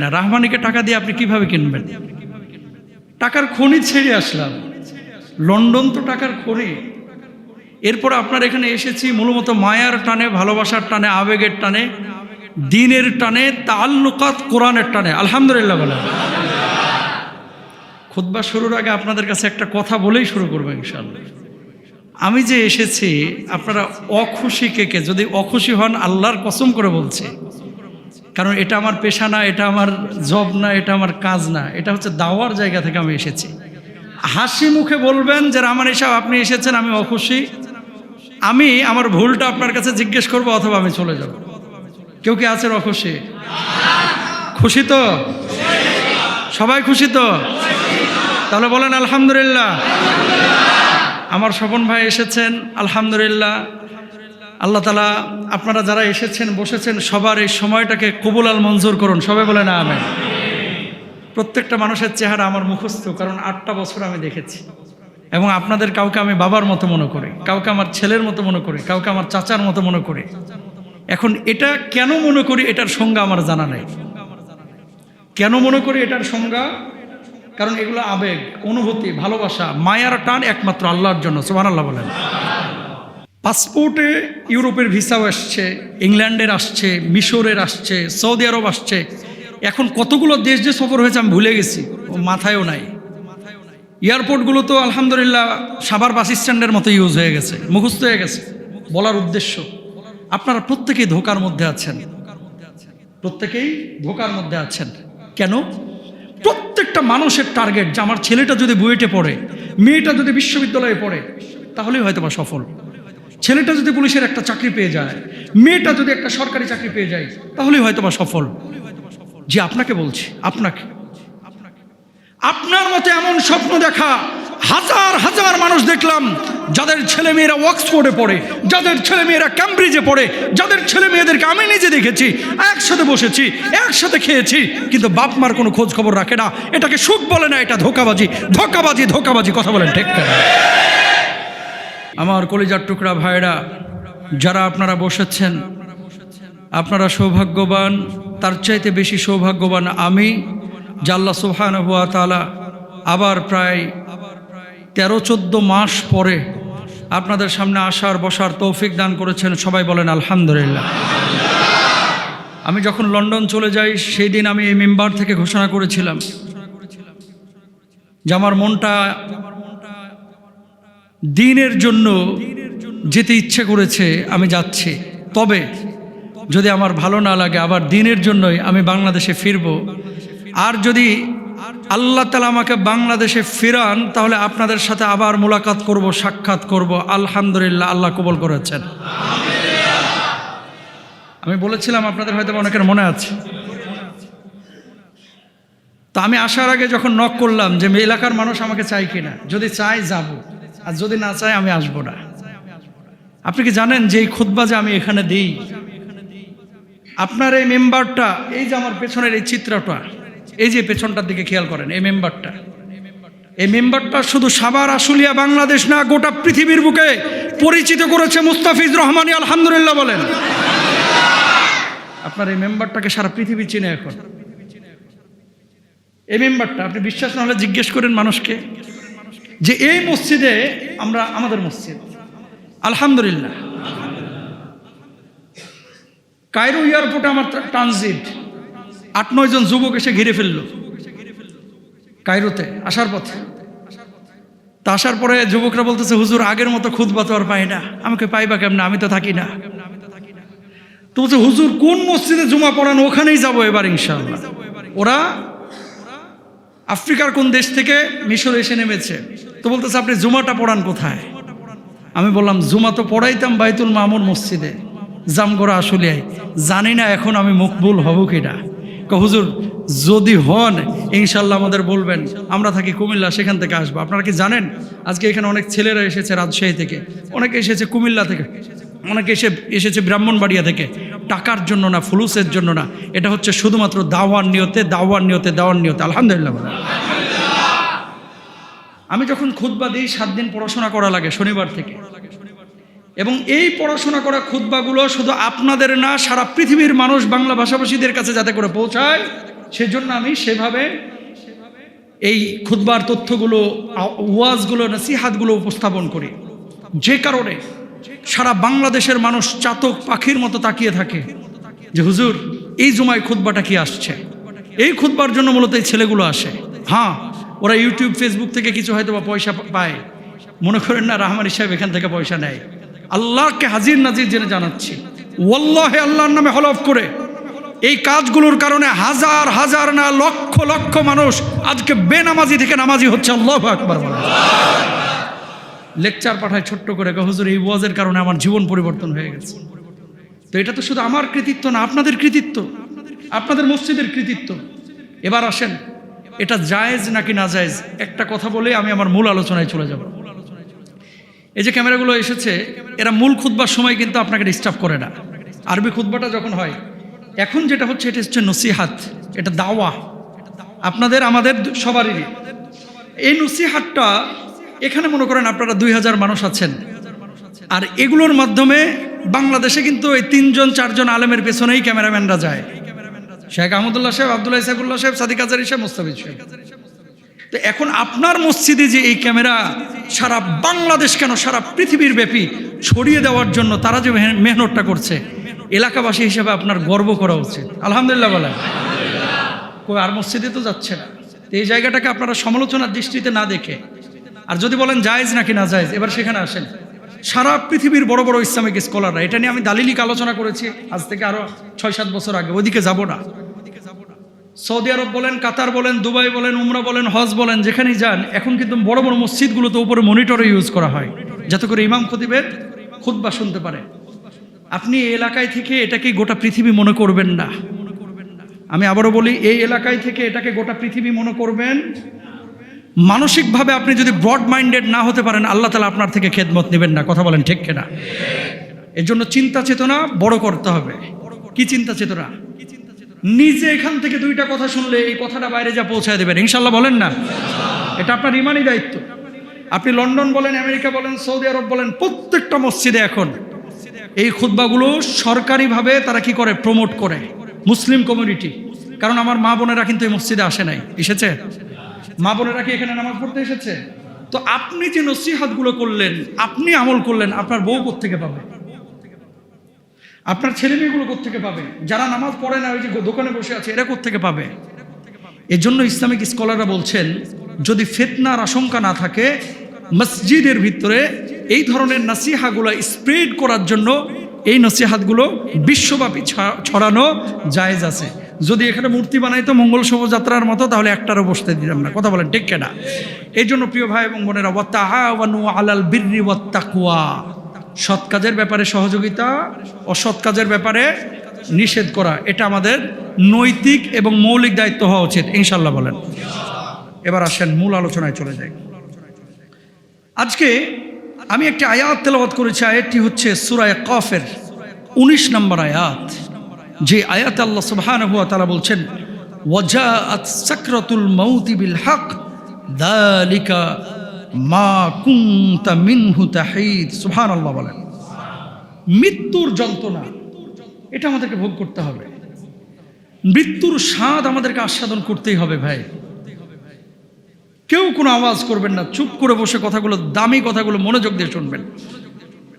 না, রাহমানিকে টাকা দিয়ে আপনি কিভাবে কিনবেন? টাকার খনি ছেড়ে আসলাম, লন্ডন তো টাকার খনি। এরপর আপনার এখানে এসেছি মূলত মায়ার টানে, ভালোবাসার টানে, আবেগের টানে, দ্বীনের টানে, তাআল্লুকাত কোরআনের টানে। আলহামদুলিল্লাহ বলেন। খুতবা শুরুর আগে আপনাদের কাছে একটা কথা বলেই শুরু করবো ইনশাআল্লাহ। আমি যে এসেছি, আপনারা অখুশি কে যদি অখুশি হন, আল্লাহর কসম করে বলছি, কারণ এটা আমার পেশা না, এটা আমার জব না, এটা আমার কাজ না, এটা হচ্ছে দাওয়ার জায়গা থেকে আমি এসেছি। হাসি মুখে বলবেন যে রহমান সাহেব আপনি এসেছেন, আমি অখুশি, আমি আমার ভুলটা আপনার কাছে জিজ্ঞেস করবো অথবা আমি চলে যাব। কেউ কি আছেন অখুশি? খুশি তো? সবাই খুশি তো? তাহলে বলেন আলহামদুলিল্লাহ। আমার স্বপন ভাই এসেছেন, আলহামদুলিল্লাহ। আল্লাহ তাআলা আপনারা যারা এসেছেন বসেছেন সবার এই সময়টাকে কবুল আল মঞ্জুর করুন। সবাই বলেন আমিন। প্রত্যেকটা মানুষের চেহারা আমার মুখস্থ, কারণ 8টা বছর আমি দেখেছি, এবং আপনাদের কাউকে আমি বাবার মতো মনে করি, কাউকে আমার ছেলের মতো মনে করি, কাউকে আমার চাচার মতো মনে করি। এখন এটা কেন মনে করি এটার সংজ্ঞা আমার জানা নেই। কেন মনে করি এটার সংজ্ঞা? কারণ এগুলো আবেগ, অনুভূতি, ভালোবাসা, মায়ার টান একমাত্র আল্লাহর জন্য। সুবহানাল্লাহ বলেন। পাসপোর্টে ইউরোপের ভিসাও আসছে, ইংল্যান্ডের আসছে, মিশরের আসছে, সৌদি আরব আসছে। এখন কতগুলো দেশ যে সফর হয়েছে আমি ভুলে গেছি, ও মাথায়ও নাই। এয়ারপোর্টগুলো তো আলহামদুলিল্লাহ সাভার বাস স্ট্যান্ডের মতো ইউজ হয়ে গেছে, মুখস্থ হয়ে গেছে। বলার উদ্দেশ্য, আপনারা প্রত্যেকেই ধোকার মধ্যে আছেন, প্রত্যেকেই ধোকার মধ্যে আছেন। কেন? প্রত্যেকটা মানুষের টার্গেট যে আমার ছেলেটা যদি বুয়েটে পড়ে, মেয়েটা যদি বিশ্ববিদ্যালয়ে পড়ে, তাহলেই হয়তো বা সফল। ছেলেটা যদি পুলিশের একটা চাকরি পেয়ে যায়, মেয়েটা যদি একটা সরকারি চাকরি পেয়ে যায়, তাহলেই হয়তো বা সফল। যে আপনাকে বলছি, আপনাকে, আপনার মতে এমন স্বপ্ন দেখা হাজার হাজার মানুষ দেখলাম, যাদের ছেলে মেয়েরা অক্সফোর্ডে পড়ে, যাদের ছেলে মেয়েরা ক্যামব্রিজে পড়ে, যাদের ছেলে মেয়েদেরকে আমি নিজে দেখেছি, একসাথে বসেছি, একসাথে খেয়েছি, কিন্তু বাপ মার কোনো খোঁজ খবর রাখে না। এটাকে সুখ বলে না, এটা ধোঁকাবাজি, ধোঁকাবাজি, ধোঁকাবাজি। কথা বলেন ঠিক না? আমার কলিজার টুকরা ভাইরা যারা আপনারা বসেছেন, আপনারা সৌভাগ্যবান। তার চাইতে বেশি সৌভাগ্যবান আমি, যে আল্লাহ সুবহানাহু ওয়া তাআলা আবার প্রায় 13-14 মাস পরে আপনাদের সামনে আসার বসার তৌফিক দান করেছেন। সবাই বলেন আলহামদুলিল্লাহ। আমি যখন লন্ডন চলে যাই, সেই দিন আমি এই মিম্বার থেকে ঘোষণা করেছিলাম যে আমার মনটা দ্বীনের জন্য যেতে ইচ্ছে করেছে, আমি যাচ্ছি। তবে যদি আমার ভালো না লাগে, আবার দ্বীনের জন্যই আমি বাংলাদেশে ফিরব। আর যদি আল্লাহ তাআলা আমাকে বাংলাদেশে ফিরান, তাহলে আপনাদের সাথে আবার মোলাকাত করব, সাক্ষাৎ করব। আলহামদুলিল্লাহ, আল্লাহ কবুল করেছেন। আমি বলেছিলাম, আপনাদের হয়তো অনেকের মনে আছে। তো আমি আসার আগে যখন নক করলাম যে এলাকার মানুষ আমাকে চাই কিনা, যদি চাই যাব, আর যদি না চাই আমি আসবো না। আপনি কি জানেন যে এই খুতবা যে আমি এখানে দিই, আপনার এই মেম্বারটা, এই যে আমার পেছনের এই চিত্রটা, এই যে পেছনটার দিকে খেয়াল করেন, এই মেম্বারটা শুধু সাভার, আশুলিয়া, বাংলাদেশ না, গোটা পৃথিবীর বুকে পরিচিত করেছে মুস্তাফিজ রহমানী। আলহামদুলিল্লাহ বলেন। আপনার এই মেম্বারটাকে সারা পৃথিবী চিনে এখন। এই মেম্বারটা আপনি বিশ্বাস না হলে জিজ্ঞেস করেন মানুষকে, যে এই মসজিদে আমরা, আমাদের মসজিদ আলহামদুলিল্লাহ, কায়রো এয়ারপোর্টে আমার ট্রানজিট 8-9 জন যুবক এসে ঘিরে ফেললো কায়রোতে আসার পথে। তা আসার পরে যুবকরা বলতেছে, হুজুর আগের মতো খুতবা তো আর পাই না। আমাকে পাইবা কেমনে, আমি তো থাকি না। তো বলছে, হুজুর কোন মসজিদে জুমা পড়ানো, ওখানেই যাবো এবার ইনশাআল্লাহ। ওরা আফ্রিকার কোন দেশ থেকে মিশরে এসে নেমেছে। তো বলতেছে, আপনি জুমাটা পড়ান কোথায়? আমি বললাম, জুমা তো পড়াইতাম বাইতুল মামুর মসজিদে, জামগড়া, আশুলিয়ায়। জানি না এখন আমি মকবুল হব কিনা। হুজুর যদি হন ইনশাল্লাহ আমাদের বলবেন, আমরা থাকি কুমিল্লা, সেখান থেকে আসবো। আপনারা কি জানেন আজকে এখানে অনেক ছেলেরা এসেছে রাজশাহী থেকে, অনেকে এসেছে কুমিল্লা থেকে, অনেকে এসেছে ব্রাহ্মণবাড়িয়া থেকে। টাকার জন্য না, ফুলুসের জন্য না, এটা হচ্ছে শুধুমাত্র দাওয়ার নিয়তে, দাওয়ার নিয়তে, দাওয়ার নিয়তে। আলহামদুলিল্লাহ। আমি যখন খুতবা দিই 7 দিন পড়াশোনা করা লাগে শনিবার থেকে, এবং এই পড়াশোনা করা খুতবাগুলো শুধু আপনাদের না, সারা পৃথিবীর মানুষ, বাংলা ভাষাভাষীদের কাছে যাতে করে পৌঁছায়, সেজন্য আমি সেভাবে এই খুতবার তথ্যগুলো, ওয়াজগুলো, নসিহাতগুলো উপস্থাপন করি, যে কারণে সারা বাংলাদেশের মানুষ চাতক পাখির মতো তাকিয়ে থাকে যে হুজুর এই জুমায় খুতবাটা কি আসছে। এই খুতবার জন্য মূলত এই ছেলেগুলো আসে। হ্যাঁ, ওরা ইউটিউব ফেসবুক থেকে কিছু হয়তো বা পয়সা পায়, মনে করেন না রাহমানি সাহেব এখান থেকে পয়সা নেয়। আল্লাহকে হাজির নাজির জেনে জানাচ্ছি, ওয়াল্লাহি আল্লাহর নামে হলফ করে, এই কাজগুলোর কারণে হাজার হাজার না লক্ষ লক্ষ মানুষ আজকে বেনামাজি থেকে নামাজি হচ্ছে। আল্লাহু আকবার বলেন। লেকচার পাঠায় ছোট্ট করে, হুজুর এই ওয়াজের কারণে আমার জীবন পরিবর্তন হয়ে গেছে। তো এটা তো শুধু আমার কৃতিত্ব না, আপনাদের কৃতিত্ব, আপনাদের মসজিদের কৃতিত্ব। এবার আসেন, এটা জায়েজ নাকি না জায়েজ একটা কথা বলে আমি আমার মূল আলোচনায় চলে যাব। এই যে ক্যামেরাগুলো এসেছে, এরা মূল খুতবার সময় কিন্তু আপনাকে ডিস্টার্ব করে না। আরবি খুতবাটা যখন হয়, এখন যেটা হচ্ছে এটা হচ্ছে নসিহাত, এটা দাওয়া, আপনাদের আমাদের সবারই। এই নসিহাতটা এখানে মনে করেন আপনারা 2000 মানুষ আছেন, আর এগুলোর মাধ্যমে বাংলাদেশে কিন্তু এই 3-4 আলেমের পেছনেই ক্যামেরাম্যানরা যায়, শেখ আহমদুল্লাহ সাহেব, আব্দুল্লাহ ইসাকুল্লাহ সাহেব, সাদিক আজারি সাহেব, মুস্তাফিজ সাহেব। তো এখন আপনার মসজিদে যে এই ক্যামেরা সারা বাংলাদেশ কেন সারা পৃথিবীর ব্যাপী ছড়িয়ে দেওয়ার জন্য তারা যে মেহনতটা করছে, এলাকাবাসী হিসেবে আপনার গর্ব করা উচিত। আলহামদুলিল্লাহ বলেন। কই আর মসজিদে তো যাচ্ছে না। তো এই জায়গাটাকে আপনারা সমালোচনার দৃষ্টিতে না দেখে, আর যদি বলেন জায়েজ নাকি না জায়েজ, এবার সেখানে আসেন। সারা পৃথিবীর বড় বড় ইসলামিক স্কলাররা, এটা নিয়ে আমি দালিলিক আলোচনা করেছি আজ থেকে আরো 6-7 বছর আগে, ওইদিকে যাব না। সৌদি আরব বলেন, কাতার বলেন, দুবাই বলেন, উমরা বলেন, হজ বলেন, যেখানেই যান এখন কিন্তু বড় বড় মসজিদগুলোতে উপরে মনিটরে ইউজ করা হয়, যাতে করে ইমাম খতিবের খুতবা শুনতে পারে। আপনি এই এলাকায় থেকে এটাকে গোটা পৃথিবী মনে করবেন না। আমি আবারও বলি, এই এলাকায় থেকে এটাকে গোটা পৃথিবী মনে করবেন। মানসিকভাবে আপনি যদি ব্রড মাইন্ডেড না হতে পারেন, আল্লাহ তাআলা আপনার থেকে খেদমত নেবেন না। কথা বলেন ঠিক কিনা? এর জন্য চিন্তা চেতনা বড় করতে হবে। কি চিন্তা চেতনা? নিজে এখান থেকে 2টা কথা শুনলে এই কথাটা বাইরে যা পৌঁছায় দেবেন, ইনশাল্লাহ বলেন না? এটা আপনার ইমানি দায়িত্ব। আপনি লন্ডন বলেন, আমেরিকা বলেন, সৌদি আরব বলেন, প্রত্যেকটা মসজিদে এখন এই খুতবাগুলো সরকারিভাবে তারা কি করে, প্রমোট করে মুসলিম কমিউনিটি। কারণ আমার মা বোনেরা কিন্তু এই মসজিদে আসে নাই, এসেছে? মা বোনেরা কি এখানে নামাজ পড়তে এসেছে? তো আপনি যে নসিহতগুলো করলেন, আপনি আমল করলেন, আপনার বউ কোত্থেকে পাবে? আপনার ছেলে মেয়েগুলো কোত্থেকে পাবে? যারা নামাজ পড়ে না, ওই যে দোকানে বসে আছে, এরা কোত্থেকে পাবে? এর জন্য ইসলামিক স্কলাররা বলছেন, যদি ফিতনার আশঙ্কা না থাকে, মসজিদের ভিতরে এই ধরনের নসিহাগুলো স্প্রেড করার জন্য এই নসিহাতগুলো বিশ্বব্যাপী ছড়ানো জায়েজ আছে। যদি এখানে মূর্তি বানাইতো মঙ্গল শোভাযাত্রার মতো, তাহলে একটারও বসতে দিতাম না। কথা বলেন ঠিক কিনা? এই জন্য প্রিয় ভাই এবং বোনেরা, ওয়াতাআওয়ানু আলাল বিররি ওয়াত তাকওয়া, সৎ কাজের ব্যাপারে সহযোগিতা, অসৎ কাজের ব্যাপারে নিষেধ করা, এটা আমাদের নৈতিক এবং মৌলিক দায়িত্ব হওয়া উচিত। ইনশাল্লাহ বলেন। এবার আসেন মূল আলোচনায় চলে যাই। আজকে আমি একটি আয়াত তেলাওয়াত করেছি। আয়াতটি হচ্ছে সূরা কাফের 19 নম্বর আয়াত, যে আয়াতে আল্লাহ সুবহানাহু ওয়া তাআলা বলছেন, ওয়াজাআত সাকরাতুল মাউতি বিল হক যালিকা মা কুনতা মিনহু তাহিদ। সুবহানাল্লাহ বলেন। মৃত্যুর যন্ত্রণা এটা আমাদেরকে ভোগ করতে হবে। মৃত্যুর স্বাদ আমাদেরকে আস্বাদন করতেই হবে ভাই। কেউ কোনো আওয়াজ করবেন না, চুপ করে বসে কথাগুলো, দামি কথাগুলো মনোযোগ দিয়ে শুনবেন।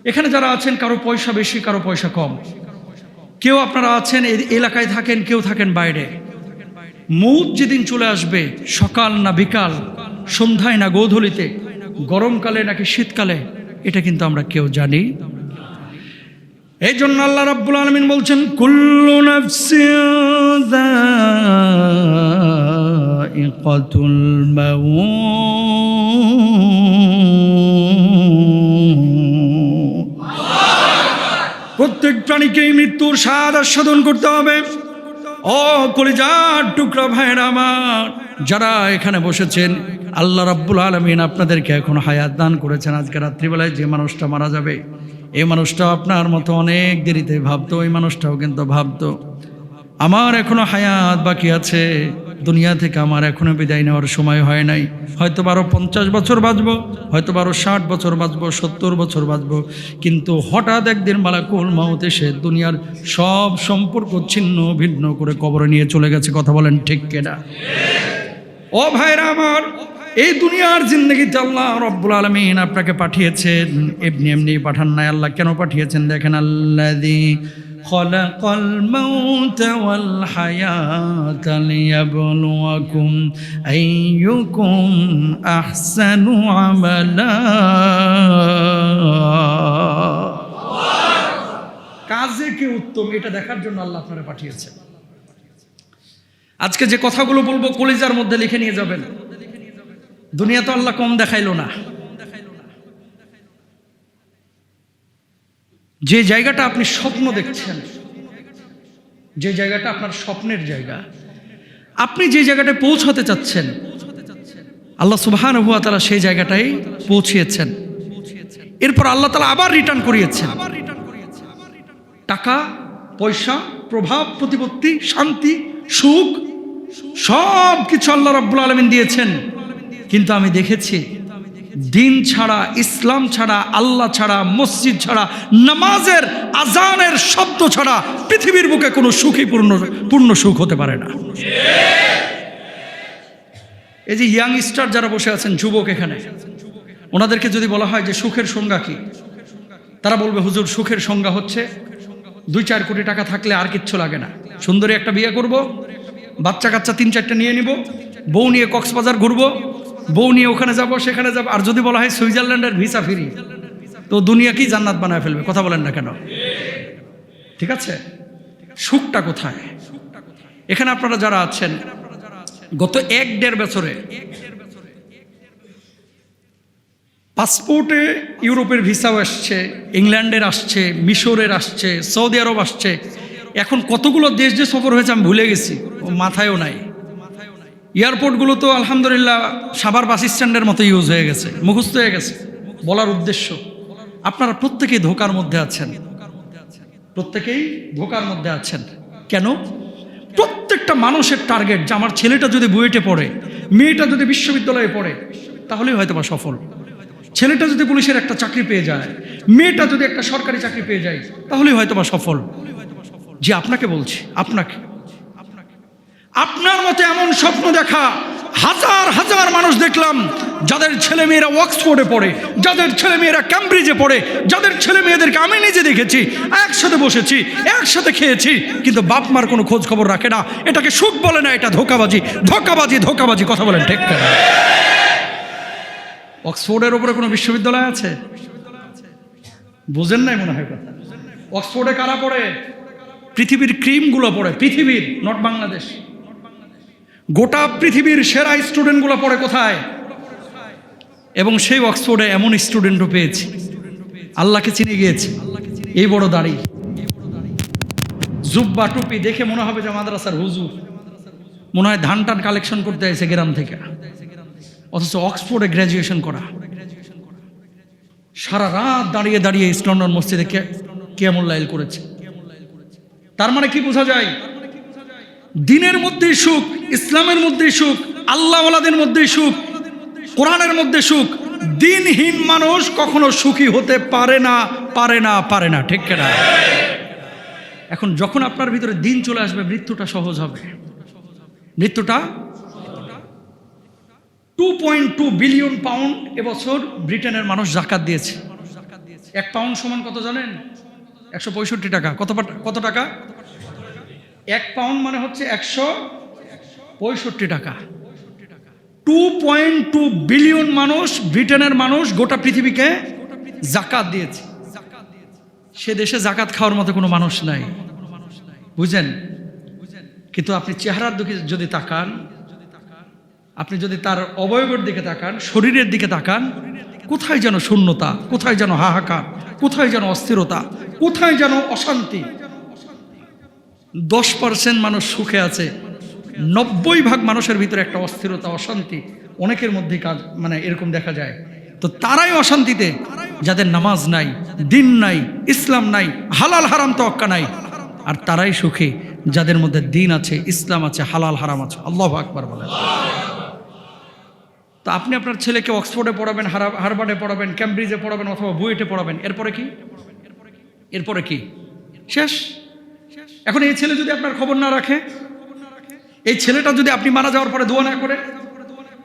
এখানে যারা আছেন, কারো পয়সা বেশি, কারো পয়সা কম, কেউ আপনারা আছেন এই এলাকায় থাকেন, কেউ থাকেন বাইরে। মৌত যেদিন চলে আসবে, সকাল না বিকাল, সন্ধ্যায় না গোধূলিতে, গরমকালে নাকি শীতকালে, এটা কিন্তু আমরা কেউ জানি। এই জন্য আল্লাহ রাব্বুল আলামিন বলছেন, কুল্লু নাফসিন যায়িকাতুল মাউত। প্রত্যেক প্রাণীকেই মৃত্যুর স্বাদ আস্বাদন করতে হবে। ও কলিজার টুকরা ভাইয়েরা আমার, যারা এখানে বসেছেন, আল্লাহ রাব্বুল আলামিন আপনাদেরকে এখন হায়াত দান করেছেন। আজকে রাত্রিবেলায় যে মানুষটা মারা যাবে, এই মানুষটাও আপনার মতো অনেক দেরিতে ভাবতো, ওই মানুষটাও কিন্তু ভাবতো আমার এখনো হায়াত বাকি আছে, দুনিয়া থেকে আমার এখনো বিদায় নেওয়ার সময় হয় নাই। হয়তো 50 বছর বাঁচবো, হয়তো 60 বছর বাঁচবো, 70 বছর বাঁচবো, কিন্তু হঠাৎ একদিন মালাকুল মাউত এসে দুনিয়ার সব সম্পর্ক ছিন্ন ভিন্ন করে কবরে নিয়ে চলে গেছে। কথা বলেন ঠিক কিনা? ও ভাইরা আমার, এই দুনিয়ার জিন্দগিতে আল্লাহ রব্বুল আলামিন আপনাকে পাঠিয়েছেন, এমনি এমনি পাঠান নাই। আল্লাহ কেন পাঠিয়েছেন দেখেন, আল্লাযী খালাকাল মাউতা ওয়াল হায়াতা লিয়াবলুয়াকুম আইয়ুকুম আহসানু আমালা। কাজে কে উত্তম এটা দেখার জন্য আল্লাহ আপনারা পাঠিয়েছেন। আজকে যে কথাগুলো বলবো কলিজার মধ্যে লিখে নিয়ে যাবেন। দুনিয়া তো আল্লাহ কম দেখাইলো না। যে জায়গাটা আপনি স্বপ্ন দেখছেন, যে জায়গাটা আপনার স্বপ্নের জায়গা, আপনি যে জায়গাটায় পৌঁছাতে চাচ্ছেন, আল্লাহ সুবহানাহু ওয়া তাআলা সেই জায়গাটাই পৌঁছিয়েছেন। এরপর আল্লাহ তাআলা আবার রিটার্ন করিয়েছেন। টাকা পয়সা, প্রভাব প্রতিপত্তি, শান্তি, সুখ সব কিছু আল্লাহ রাব্বুল আলামিন দিয়েছেন। কিন্তু আমি দেখেছি দিন ছাড়া, ইসলাম ছাড়া, আল্লাহ ছাড়া, মসজিদ ছাড়া, নামাজের আজানের শব্দ ছাড়া পৃথিবীর বুকে কোনো সুখই পূর্ণ সুখ হতে পারে না। এই যে ইয়াংস্টার যারা বসে আছেন, যুবক এখানে, ওনাদেরকে যদি বলা হয় যে সুখের সংজ্ঞা কি, তারা বলবে হুজুর সুখের সংজ্ঞা হচ্ছে 2-4 কোটি টাকা থাকলে আর কিচ্ছু লাগে না, সুন্দরী একটা বিয়ে করব, বাচ্চা কাচ্চা 3-4টা নিয়ে নিব, বউ নিয়ে কক্সবাজার ঘুরবো, বউ নিয়ে ওখানে যাব সেখানে যাব। আর যদি বলা হয় সুইজারল্যান্ডের ভিসা ফ্রি, তো দুনিয়াকেই জান্নাত বানায় ফেলবে। কথা বলেন না কেন? ঠিক আছে, সুখটা কোথায়? এখানে আপনারা যারা আছেন, গত 1-1.5 বছরে পাসপোর্টে ইউরোপের ভিসাও আসছে, ইংল্যান্ডের আসছে, মিশরের আসছে, সৌদি আরব আসছে। এখন কতগুলো দেশ যে সফর হয়েছে আমি ভুলে গেছি, ও মাথায়ও নাই। এয়ারপোর্টগুলো তো আলহামদুলিল্লাহ সাভার বাস স্ট্যান্ডের মতো ইউজ হয়ে গেছে, মুখস্থ হয়ে গেছে। বলার উদ্দেশ্য, আপনারা প্রত্যেকেই ধোকার মধ্যে আছেন, প্রত্যেকেই ধোকার মধ্যে আছেন। কেন? প্রত্যেকটা মানুষের টার্গেট যে আমার ছেলেটা যদি বুয়েটে পড়ে, মেয়েটা যদি বিশ্ববিদ্যালয়ে পড়ে, তাহলেই হয়তো বা সফল। ছেলেটা যদি পুলিশের একটা চাকরি পেয়ে যায়, মেয়েটা যদি একটা সরকারি চাকরি পেয়ে যায়, তাহলেই হয়তো বা সফল। যে আপনাকে বলছি, আপনার মতো এমন স্বপ্ন দেখা হাজার হাজার মানুষ দেখলাম, যাদের ছেলে মেয়েরা অক্সফোর্ডে পড়ে, যাদের ছেলে মেয়েরা ক্যামব্রিজে পড়ে, যাদের ছেলে মেয়েদেরকে আমি নিজে দেখেছি, একসাথে বসেছি, একসাথে খেয়েছি, কিন্তু বাপ মার কোনো খোঁজ খবর রাখে না। এটাকে সুখ বলে না, এটা ধোঁকাবাজি, ধোঁকাবাজি, ধোঁকাবাজি। কথা বলেন ঠিক না? অক্সফোর্ডের উপরে কোনো বিশ্ববিদ্যালয় আছে? বুঝেন নাই মনে হয় কথা। অক্সফোর্ডে কারা পড়ে? পৃথিবীর ক্রিমগুলো পড়ে, পৃথিবীর, নট বাংলাদেশ। গোটা পৃথিবীর সেরা স্টুডেন্টগুলো পড়ে কোথায়? এবং সেই অক্সফোর্ডে এমন স্টুডেন্টও পেয়েছি, আল্লাহকে চিনে গিয়েছে, এই বড় দাড়ি, জুব্বা টুপি, দেখে মনে হবে যে মাদ্রাসার হুজুর, মনে হয় ধান টান কালেকশন করতে এসে গ্রাম থেকে, অথচ অক্সফোর্ডে গ্র্যাজুয়েশন করা। সারা রাত দাঁড়িয়ে দাঁড়িয়ে ইস্ট লন্ডন মসজিদে কিয়ামুল লাইল করেছে। তার মানে কি বোঝা যায়? দিনের মধ্যেই সুখ, ইসলামের মধ্যেই সুখ, আল্লাহওয়ালাদের মধ্যেই সুখ, কোরআনের মধ্যে সুখ। দিনহীন মানুষ কখনো সুখী হতে পারে না, পারে না, পারে না। ঠিক কিনা? এখন যখন আপনার ভিতরে দিন চলে আসবে, মৃত্যুটা সহজ হবে। মৃত্যুটা 2.2 বিলিয়ন পাউন্ড এবছর ব্রিটেনের মানুষ জাকাত দিয়েছে। 1 পাউন্ড সমান কত জানেন? 165 টাকা। কত টাকা? 1 পাউন্ড মানে হচ্ছে 165 টাকা। 2.2 বিলিয়ন মানুষ, ব্রিটেনের মানুষ গোটা পৃথিবীকে জাকাত দিয়েছে। সে দেশে জাকাত খাওয়ার মতো কোনো মানুষ নাই, বুঝেন? কিন্তু আপনি চেহারার দিকে যদি তাকান, আপনি যদি তার অবয়বের দিকে তাকান, শরীরের দিকে তাকান, কোথায় যেন শূন্যতা, কোথায় যেন হাহাকার, কোথায় যেন অস্থিরতা, কোথায় যেন অশান্তি। 10% মানুষ সুখে আছে, 90% মানুষের ভিতরে একটা অস্থিরতা, অশান্তি অনেকের মধ্যেই কাজ, মানে এরকম দেখা যায়। তো তারাই অশান্তিতে, যাদের নামাজ নাই, দিন নাই, ইসলাম নাই, হালাল হারাম তোয়াক্কা নাই, আর তারাই সুখী যাদের মধ্যে দিন আছে, ইসলাম আছে, হালাল হারাম আছে। আল্লাহু আকবার বলেন। তো আপনি আপনার ছেলেকে অক্সফোর্ডে পড়াবেন, হার্ভার্ডে পড়াবেন, ক্যামব্রিজে পড়াবেন, অথবা বুয়েটে পড়াবেন, এরপরে কি? এরপরে কি? শেষ। এখন এই ছেলে যদি আপনার খবর না রাখে, এই ছেলেটা যদি আপনি মারা যাওয়ার পরে দোয়া না করে,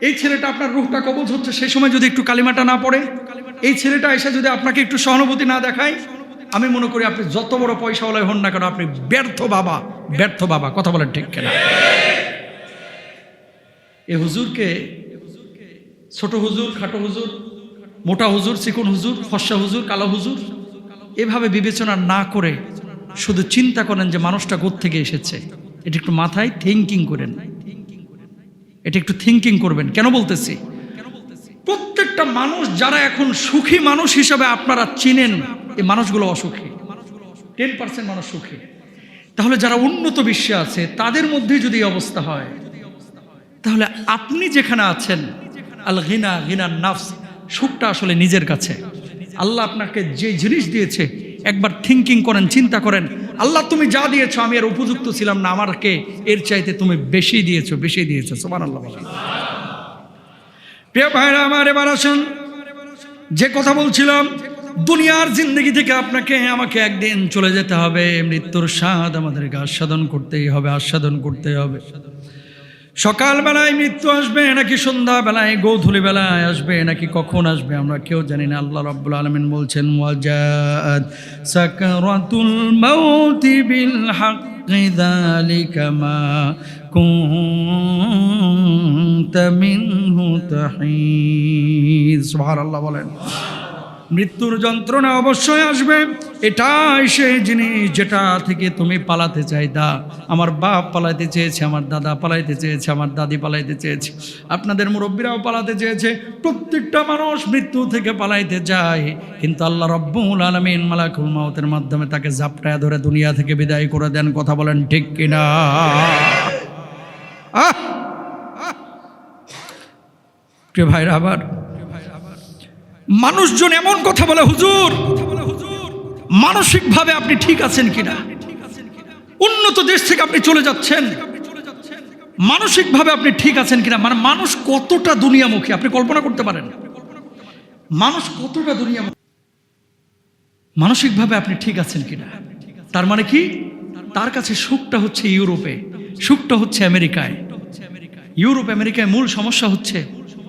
এই ছেলেটা আপনার রূহটা কবজ হচ্ছে সেই সময় যদি একটু কালিমাটা না পড়ে, এই ছেলেটা এসে যদি আপনাকে একটু সহানুভূতি না দেখায়, আমি মনে করি আপনি যত বড় পয়সাওয়ালাই হন না কেন, আপনি ব্যর্থ বাবা, ব্যর্থ বাবা। কথা বলেন ঠিক কিনা? এই হুজুরকে ছোট হুজুর, খাটো হুজুর, মোটা হুজুর, চিকন হুজুর, ফর্সা হুজুর, কালো হুজুর এভাবে বিবেচনা না করে শুধু চিন্তা করেন যে মানুষটা কোত্থেকে এসেছে। এটা একটু মাথায় থিঙ্কিং করেন, এটা একটু থিঙ্কিং করবেন। কেন বলতেছি? প্রত্যেকটা মানুষ যারা এখন সুখী মানুষ হিসাবে আপনারা চিনেন, এই মানুষগুলো অসুখী। 10% মানুষ সুখী। তাহলে যারা উন্নত বিশ্বে আছে তাদের মধ্যে যদি এই অবস্থা হয়, তাহলে আপনি যেখানে আছেন, আল গিনা গিনান নাফস, সুখটা আসলে নিজের কাছে। আল্লাহ আপনাকে যে জিনিস দিয়েছে একবার থিঙ্কিং করেন, চিন্তা করেন, আল্লাহ তুমি যা দিয়েছো আমি আর উপযুক্ত ছিলাম না, আমাকে এর চাইতে তুমি বেশি দিয়েছো, বেশি দিয়েছো। সুবহানাল্লাহ। প্রিয় ভাইরা আমার, এবার আসুন যে কথা বলছিলাম, দুনিয়ার জিন্দগি থেকে আপনাকে আমাকে একদিন চলে যেতে হবে। মৃত্যুর স্বাদ আমাদেরকে আস্বাদন করতেই হবে, আস্বাদন করতেই হবে। সকালবেলায় মৃত্যু আসবে নাকি সন্ধ্যাবেলায়, গোধূলি বেলায় আসবে নাকি কখন আসবে আমরা কেউ জানি না। আল্লাহ রাব্বুল আলামিন বলছেন, ওয়াজাআত সাকারাতুল মাউতি বিল হাক্কি যালিকা মা কুনতা মিনহু তাহিদ। সুবহানাল্লাহ বলেন। মৃত্যুর যন্ত্রণা অবশ্যই আসবে, এটাই সেই জিনিস যেটা থেকে তুমি পালাতে চাইতা। আমার বাপ পালাইতে চেয়েছে, আমার দাদা পালাইতে চেয়েছে, আমার দাদি পালাইতে চেয়েছে, আপনাদের মুরব্বীরাও পালাতে চেয়েছে। প্রত্যেকটা মানুষ মৃত্যু থেকে পালাইতে যায়, কিন্তু আল্লাহ রাব্বুল আলামিন মালাকুল মাউতের মাধ্যমে তাকে জাপটায় ধরে দুনিয়া থেকে বিদায় করে দেন। কথা বলেন ঠিক কিনা? প্রিয় ভাইরা, আবার মানুষজন এমন কথা বলে, হুজুর মানসিকভাবে আপনি ঠিক আছেন কিনা? উন্নত দেশ থেকে আপনি চলে যাচ্ছেন, মানসিকভাবে আপনি ঠিক আছেন কিনা? মানে মানুষ কতটা দুনিয়ামুখী আপনি কল্পনা করতে পারেন? মানুষ কতটা দুনিয়ামুখী, মানসিকভাবে আপনি ঠিক আছেন কিনা? তার মানে কি? তার কাছে সুখটা হচ্ছে ইউরোপে, সুখটা হচ্ছে আমেরিকায়। ইউরোপ আমেরিকায় মূল সমস্যা হচ্ছে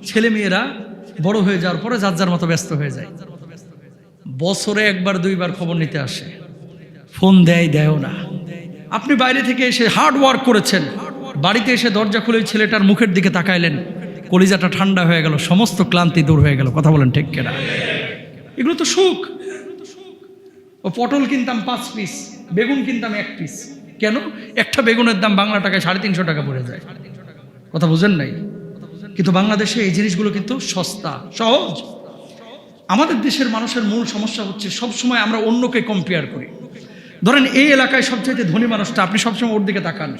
ছেলেমেয়েরা বড় হয়ে যাওয়ার পরে যার যার মতো ব্যস্ত হয়ে যায়। বছরে একবার দুইবার খবর নিতে আসে, ফোন দেয়ও না। আপনি বাইরে থেকে এসে হার্ড ওয়ার্ক করেছেন, বাড়িতে এসে দরজা খুলে ছেলেটার মুখের দিকে তাকাইলেন, কলিজাটা ঠান্ডা হয়ে গেল, সমস্ত ক্লান্তি দূর হয়ে গেল। কথা বলেন ঠিক কিনা? এগুলো তো সুখ। ও পটল কিনতাম 5 পিস, বেগুন কিনতাম 1 পিস। কেন? একটা বেগুনের দাম বাংলা টাকায় 350 টাকা পড়ে যায়। কথা বুঝেন নাই? কিন্তু বাংলাদেশে এই জিনিসগুলো কিন্তু সস্তা, সহজ। আমাদের দেশের মানুষের মূল সমস্যা হচ্ছে সবসময় আমরা অন্যকে কম্পেয়ার করি। ধরেন এই এলাকায় সবচাইতে ধনী মানুষটা, আপনি সবসময় ওর দিকে তাকান,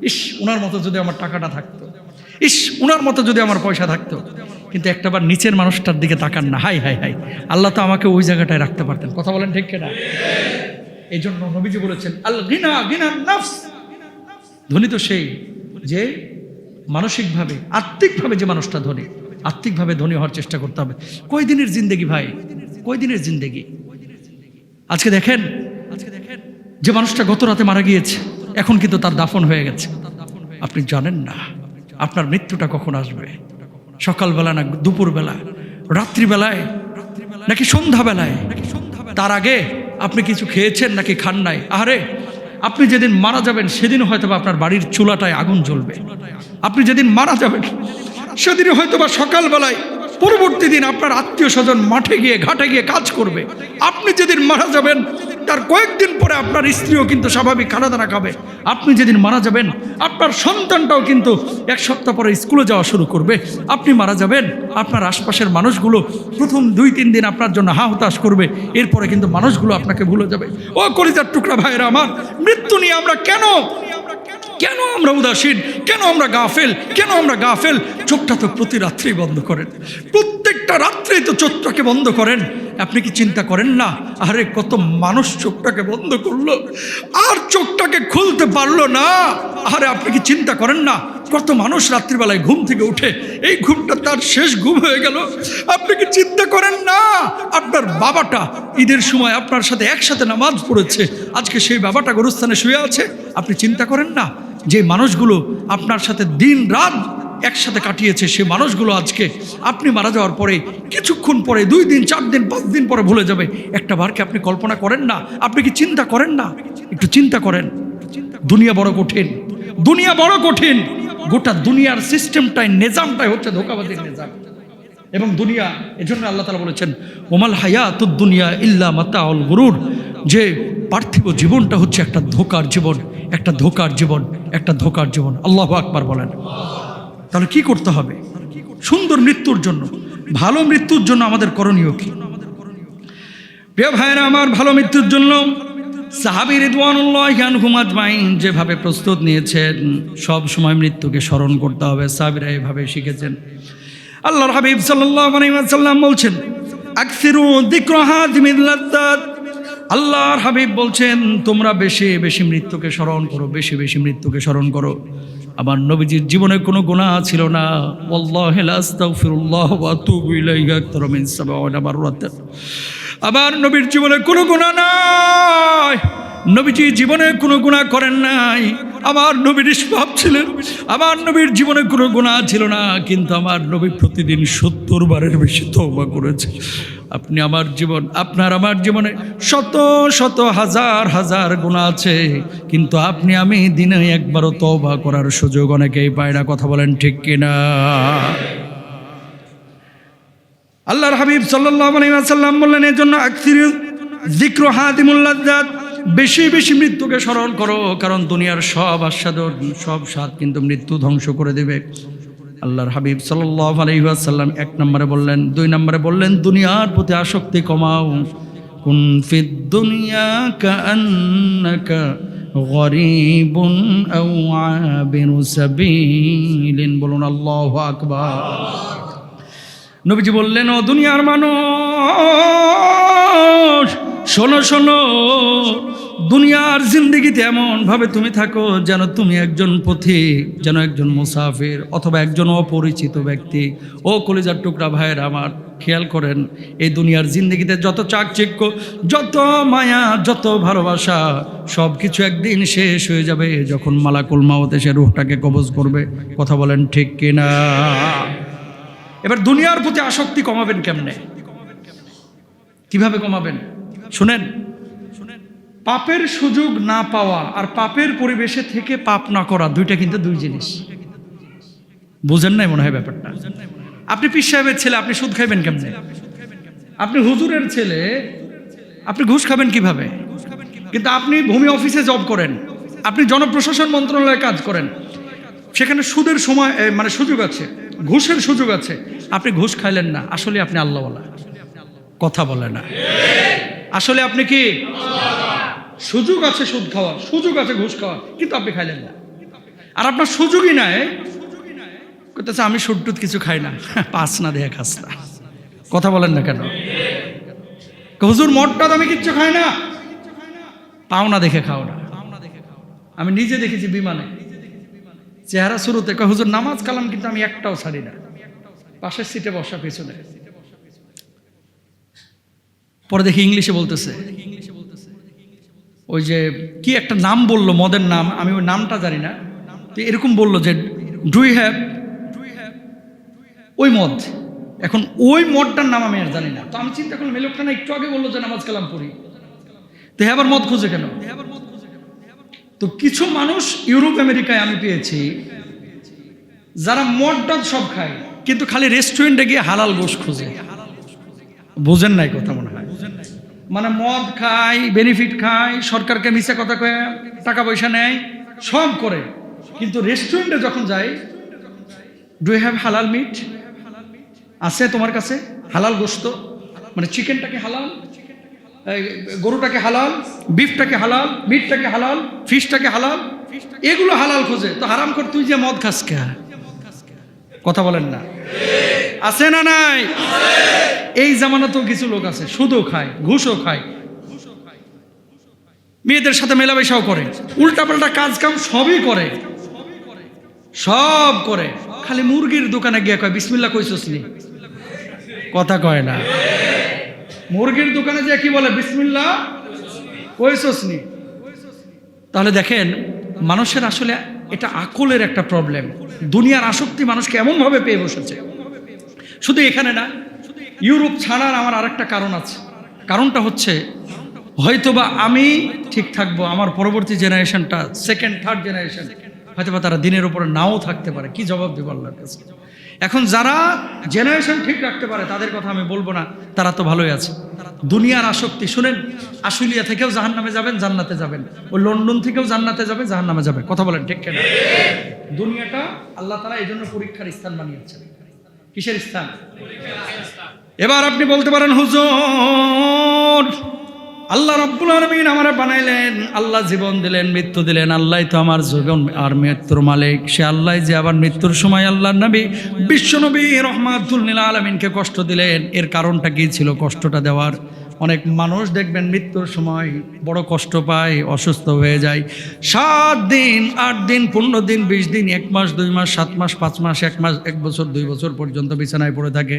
ইস উনার মতো যদি আমার টাকাটা থাকতো, ইস উনার মতো যদি আমার পয়সা থাকতো। কিন্তু একটাবার নিচের মানুষটার দিকে তাকান না, হাই হাই হাই, আল্লাহ তো আমাকে ওই জায়গাটায় রাখতে পারতেন। কথা বলেন ঠিক কিনা? এই জন্য নবীজি বলেছেন, আল গিনা গিনান নাফস, ধনী তো সেই যে মানসিকভাবে, আত্মিকভাবে যে মানুষটা ধনী। আত্মিকভাবে ধনী হওয়ার চেষ্টা করতে হবে। কয়দিনের জিন্দেগি ভাই, কয়দিনের জিন্দেগি? আজকে দেখেন যে মানুষটা গত রাতে মারা গিয়েছে, এখন কিন্তু তার দাফন হয়ে গেছে। আপনি জানেন না আপনার মৃত্যুটা কখন আসবে, সকালবেলা না দুপুরবেলা, রাত্রিবেলায় নাকি সন্ধ্যাবেলায়। তার আগে আপনি কিছু খেয়েছেন নাকি খান নাই? আরে আপনি যেদিন মারা যাবেন সেদিন হয়তো আপনার বাড়ির চুলাটায় আগুন জ্বলবে। আপনি যেদিন মারা যাবেন সেদিন হয়তো বা সকালবেলায় পরবর্তী দিন আপনার আত্মীয় স্বজন মাঠে গিয়ে ঘাটে গিয়ে কাজ করবে। আপনি যেদিন মারা যাবেন তার কয়েকদিন পরে আপনার স্ত্রীও কিন্তু স্বাভাবিক খানা দানা খাবে। আপনি যেদিন মারা যাবেন আপনার সন্তানটাও কিন্তু 1 সপ্তাহ পরে স্কুলে যাওয়া শুরু করবে। আপনি মারা যাবেন, আপনার আশপাশের মানুষগুলো প্রথম 2-3 দিন আপনার জন্য হা হতাশ করবে, এরপরে কিন্তু মানুষগুলো আপনাকে ভুলে যাবে। ও কলিজার টুকরা ভাইরা আমার, মৃত্যু নিয়ে আমরা কেন আমরা উদাসীন, কেন আমরা গাফেল? চোখটা তো প্রতি রাত্রেই বন্ধ করেন, প্রত্যেকটা রাত্রেই তো চোখটাকে বন্ধ করেন। আপনি কি চিন্তা করেন না, আরে কত মানুষ চোখটাকে বন্ধ করলো আর চোখটাকে খুলতে পারলো না। আরে আপনি কি চিন্তা করেন না, কত মানুষ রাত্রিবেলায় ঘুম থেকে উঠে এই ঘুমটা তার শেষ ঘুম হয়ে গেল। আপনি কি চিন্তা করেন না, আপনার বাবাটা ঈদের সময় আপনার সাথে একসাথে নামাজ পড়েছে, আজকে সেই বাবাটা গোরস্থানে শুয়ে আছে। আপনি চিন্তা করেন না, যে মানুষগুলো আপনার সাথে দিন রাত একসাথে কাটিয়েছে, সে মানুষগুলো আজকে আপনি মারা যাওয়ার পরে কিছুক্ষণ পরে 2 দিন 4 দিন 5 দিন পরে ভুলে যাবে। একটা বারকে আপনি কল্পনা করেন না, আপনি কি চিন্তা করেন না? একটু চিন্তা করেন। দুনিয়া বড় কঠিন, দুনিয়া বড় কঠিন। গোটা দুনিয়ার সিস্টেমটাই, নিজামটাই হচ্ছে ধোঁকাবাজির নিজাম। এবং দুনিয়া, এজন্য আল্লাহ তাআলা বলেছেন ওমাল হায়াতুদ দুনিয়া ইল্লা মাতাউল গুরুর, যে পার্থিব জীবনটা হচ্ছে একটা ধোঁকার জীবন, একটা ধোঁকার জীবন, একটা ধোঁকার জীবন। আল্লাহু আকবার বলেন। তাহলে কি করতে হবে সুন্দর মৃত্যুর জন্য, ভালো মৃত্যুর জন্য আমাদের করণীয় কি? প্রিয় ভাইরা আমার, ভালো মৃত্যুর জন্য সাহাবী রিদওয়ানুল্লাহি আনহুম আজমাইন যেভাবে প্রস্তুত নিয়েছেন, সব সময় মৃত্যুকে স্মরণ করতে হবে। সাহাবীরা এভাবে শিখেছেন। আল্লাহর হাবিব সাল্লাল্লাহু আলাইহি ওয়াসাল্লাম বলছেন আকসিরু যিকরা হাযিমিল লাযযাত। আল্লাহর হাবিব বলছেন তোমরা বেশি বেশি মৃত্যুকে স্মরণ করো, বেশি বেশি মৃত্যুকে স্মরণ করো। আমার নবীজির জীবনে কোনো গুনাহ ছিল না। ওয়াল্লাহি লা আস্তাগফিরুল্লাহ ওয়া আতুবু ইলাইহি আকতার মিন 70 মাররাত। আমার নবীর জীবনে কোনো গুনাহ নাই, নবীজি জীবনে কোনো গুনাহ করেন নাই। আমার নবী নিষ্পাপ ছিলেন, আমার নবীর জীবনে কোনো গুনাহ ছিল না, কিন্তু আমার নবী প্রতিদিন 70 বারের বেশি তওবা করেছে। আপনি আমার জীবন, আপনার আমার জীবনে শত শত হাজার হাজার গুনাহ আছে, কিন্তু আপনি আমি দিনে একবারও তওবা করার সুযোগ অনেকেই পায় না। কথা বলেন ঠিক কিনা? আল্লাহর হাবিব সাল্লাল্লাহু আলাইহি ওয়াসাল্লাম বললেন এজন্য আকসিরু যিকরা হাযিমুল লাযযাত, বেশি বেশি মৃত্যুকে স্মরণ করো, কারণ দুনিয়ার সব আস্বাদন, সব স্বাদ কিন্তু মৃত্যু ধ্বংস করে দেবে। আল্লাহর হাবিব সাল্লাল্লাহু আলাইহি ওয়াসাল্লাম 1 নম্বরে বললেন, 2 নম্বরে বললেন দুনিয়ার প্রতি আসক্তি কমাও। কুন ফিদ দুনিয়া কাআন্নাকা গরীবুন আও আবিরু সাবিলিন। বলুন আল্লাহু আকবার। নবীজি বললেন ও দুনিয়ার মানুষ, শোনো শোনো, দুনিয়ার জিন্দেগিতে এমন ভাবে তুমি থাকো যেন তুমি একজন পথিক, যেন একজন মুসাফির, অথবা একজন অপরিচিত ব্যক্তি। ও কলিজার টুকরা ভাইয়ের আমার, খেয়াল করেন এই দুনিয়ার জিন্দেগিতে যত চাকচিক্য, যত মায়া, যত ভালোবাসা, সব কিছু একদিন শেষ হয়ে যাবে যখন মালাকুল মাউত এসে রূহটাকে কবজ করবে। কথা বলেন ঠিক কিনা? এবার দুনিয়ার প্রতি আসক্তি কমাবেন কেমনে, কিভাবে কমাবেন? শুনেন, পাপের সুযোগ না পাওয়া আর পাপের পরিবেশে থেকে পাপ না করা, দুইটা কিন্তু দুই জিনিস। বুঝেন নাই মনে হয় ব্যাপারটা। আপনি পীর সাহেবের ছেলে, আপনি সুদ খাইবেন কেমনে? আপনি হুজুরের ছেলে, আপনি ঘুষ খাবেন কিভাবে? কিন্তু আপনি ভূমি অফিসে জব করেন, আপনি জনপ্রশাসন মন্ত্রণালয়ে কাজ করেন, সেখানে সুদের সময় মানে সুযোগ আছে, ঘুষের সুযোগ আছে, আপনি ঘুষ খাইলেন না, আসলে আপনি আল্লাহওয়ালা। কথা বলে না, আসলে আপনি কি? সুযোগ আছে সুদ খাওয়ার, সুযোগ আছে ঘুষ খাওয়ার, কিন্তু আপনি খাইলেন না। আর আপনার সুযোগই নাই, করতেছে আমি সুদ টুদ কিছু খাই না, পাস না দেয়া খাস না। কথা বলেন না কেন? হুজুর মদটা আমি কিচ্ছু খাই না, পাওনা দেখে খাও না। আমি নিজে দেখেছি বিমানে, চেহারা শুরুতে কয় হুজুর নামাজ কালাম কিন্তু আমি একটাও ছাড়ি না, পাশের সিটে বসা পিছনে। পরে দেখি ইংলিশে বলতেছে, ওই যে কি একটা নাম বললো, মদের নাম, আমি ওই নামটা জানি না, তো এরকম বললো যে ডু ইউ হ্যাভ ওই মদ। এখন ওই মদটার নাম আমি আর জানি না, তো আমি চিন্তা করলাম এই লোকটা না একটু আগে বললো যে নামাজ কালাম পড়ি, তো আবার মদ খুঁজে কেন? তো কিছু মানুষ ইউরোপ আমেরিকায় আমি পেয়েছি যারা মদটা সব খায়, কিন্তু খালি রেস্টুরেন্টে গিয়ে হালাল গোশ খুঁজে। বুঝেন নাই কথা মনে হয়? মানে মদ খায়, বেনিফিট খায়, সরকারকে মিছা কথা কয়ে টাকা পয়সা নেয়, সব করে, কিন্তু রেস্টুরেন্টে যখন যায়, ডু ইউ হ্যাভ হালাল মিট? আছে তোমার কাছে হালাল গোশত? মানে চিকেনটাকে হালাল, গরুটাকে হালাল, বিফটাকে হালাল, মিটটাকে হালাল, ফিশটাকে হালাল, এগুলো হালাল খোঁজে। তো হারাম কর তুই যে মদ খাস কে? কথা বলেন না? আছে না নাই? এই জামানাতেও কিছু লোক আছে সুদও খায়, ঘুষও খায়, মেয়েদের সাথে মেলামেশাও করে, উল্টাপাল্টা কাজ কাম সবই করে, সব করে, খালি মুরগির দোকানে গিয়ে কয় বিসমিল্লাহ কইছস নি, কথা কয় না। মুরগির দোকানে যে কি বলে বিসমিল্লাহ কইছস নি। তাহলে দেখেন মানুষের আসলে এটা আকলের একটা প্রবলেম। দুনিয়ার আসক্তি মানুষকে এমনভাবে পেয়ে বসেছে। শুধু এখানে না, ইউরোপ ছাড়ার আমার আরেকটা কারণ আছে। কারণটা হচ্ছে হয়তোবা আমি ঠিক থাকবো, আমার পরবর্তী জেনারেশনটা, সেকেন্ড থার্ড জেনারেশন হয়তোবা তারা দিনের উপরে নাও থাকতে পারে। কি জবাব দেবো আল্লাহর কাছে? এখন যারা জেনারেশন ঠিক রাখতে পারে তাদের কথা আমি বলবো না, তারা তো ভালোই আছে। দুনিয়ার আসক্তি শুনেন, আশুলিয়া থেকেও জাহান্নামে যাবেন, জান্নাতে যাবেন। ওই লন্ডন থেকেও জান্নাতে যাবে, জাহান্নামে যাবে। কথা বলেন ঠিক কেন? দুনিয়াটা আল্লাহ তাআলা এই জন্য পরীক্ষার স্থান বানিয়েছেন। কিসের স্থান? এবার আপনি বলতে পারেন হুজুর আল্লাহ রাব্বুল আলামিন আমারে বানাইলেন, আল্লাহ জীবন দিলেন, মৃত্যু দিলেন, আল্লাহ তো আমার জীবন আর মৃত্যুর মালিক। সে আল্লাহ যে আবার মৃত্যুর সময় আল্লাহর নবী বিশ্বনবী রাহমাতুল লিল আলামিনকে কষ্ট দিলেন, এর কারণটা কি ছিল কষ্টটা দেওয়ার? অনেক মানুষ দেখবেন মৃত্যুর সময় বড় কষ্ট পায়, অসুস্থ হয়ে যায়। 7 দিন 8 দিন 15 দিন 20 দিন 1 মাস 2 মাস 7 মাস 5 মাস 1 মাস 1 বছর 2 বছর পর্যন্ত বিছানায় পড়ে থাকে।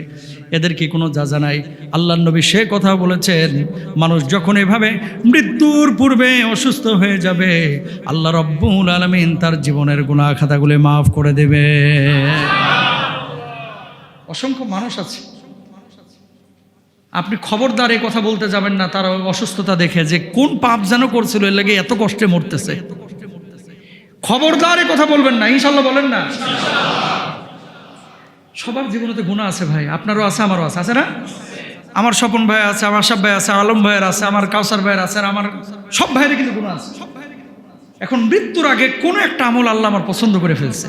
এদের কি কোনো যাজা নাই? আল্লাহর নবী সে কথা বলেছেন, মানুষ যখন এভাবে মৃত্যুর পূর্বে অসুস্থ হয়ে যাবে আল্লাহ রাব্বুল আলামিন তার জীবনের গুনাহ খাতাগুলো মাফ করে দেবে। অসংখ্য মানুষ আছে, আপনি খবরদার এই কথা বলতে যাবেন না তার অসুস্থতা দেখে যে কোন পাপ যেন করছিল এর লাগে এত কষ্টে মরতেছে। খবরদার এই কথা বলবেন না, ইনশাল্লাহ বলেন না। সবার জীবনে তো গুনাহ আছে ভাই, আপনারও আছে, আমারও আছে, আছে না? আমার স্বপন ভাই আছে, আমার আশাব ভাই আছে, আলম ভাইয়ের আছে, আমার কাউসার ভাইয়ের আছে, আমার সব ভাইয়ের কিন্তু গুনাহ আছে। এখন মৃত্যুর আগে কোন একটা আমল আল্লাহ আমার পছন্দ করে ফেলছে,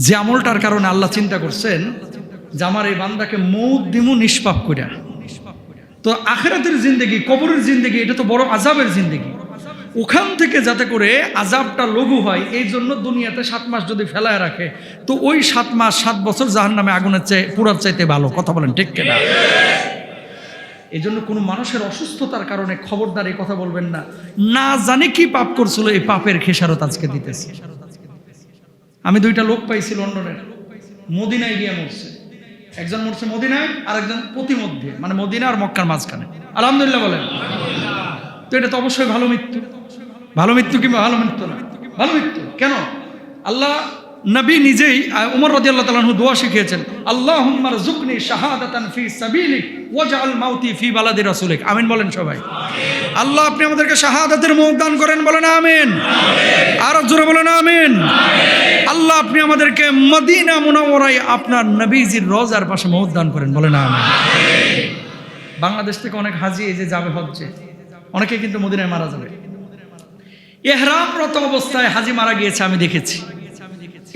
যে আমলটার কারণে আল্লাহ চিন্তা করছেন যে আমার এই বান্দাকে মৌত দিমু নিষ্পাপ কইরা। তো আখিরাতের জিন্দেগি, কবরের জিন্দেগি, এটা তো বড় আযাবের জিন্দেগি। ওখান থেকে যাতে করে আযাবটা লঘু হয় এই জন্য দুনিয়াতে 7 মাস যদি ফেলায় রাখে, তো ওই 7 মাস 7 বছর জাহান্নামে আগুনের চেয়ে পুরার চাইতে ভালো। কথা বলেন ঠিক কিনা? এই জন্য কোনো মানুষের অসুস্থতার কারণে খবরদার এই কথা বলবেন না, না জানে কি পাপ করছিল, এই পাপের খেসারত আজকে দিতেছে। আমি 2টা লোক পাইছি লন্ডনের, মদিনায় গিয়ে মরছে। একজন মরছে মদিনায়, আর একজন প্রতিমধ্যে, মানে মদিনা আর মক্কার মাঝখানে। আলহামদুলিল্লাহ বলেন। তো এটা তো অবশ্যই ভালো মৃত্যু। ভালো মৃত্যু কিংবা ভালো মৃত্যু না, ভালো মৃত্যু। কেন? আল্লাহ নবী নিজেই উমর রাদিয়াল্লাহু তাআলা আনহু দোয়া শিখিয়েছেন, আল্লাহুম্মা রযুকনি শাহাদাতান ফি সাবিলিক ওয়াজআল মাউতি ফি বালাদি রাসূলিক। আমিন বলেন সবাই। আল্লাহ আপনি আমাদেরকে শাহাদাতের মওত দান করেন, বলেন আমিন। আর জোরে বলেন আমিন। আল্লাহ আপনি আমাদেরকে মদিনা মুনাওয়ারায় আপনার নবীজির রওজার পাশে মওত দান করেন, বলেন আমিন। বাংলাদেশ থেকে অনেক হাজি এই যে যাবে হজ্জে, অনেকে কিন্তু মদিনায় মারা যাবে। ইহরামরত অবস্থায় হাজি মারা গিয়েছে, আমি দেখেছি।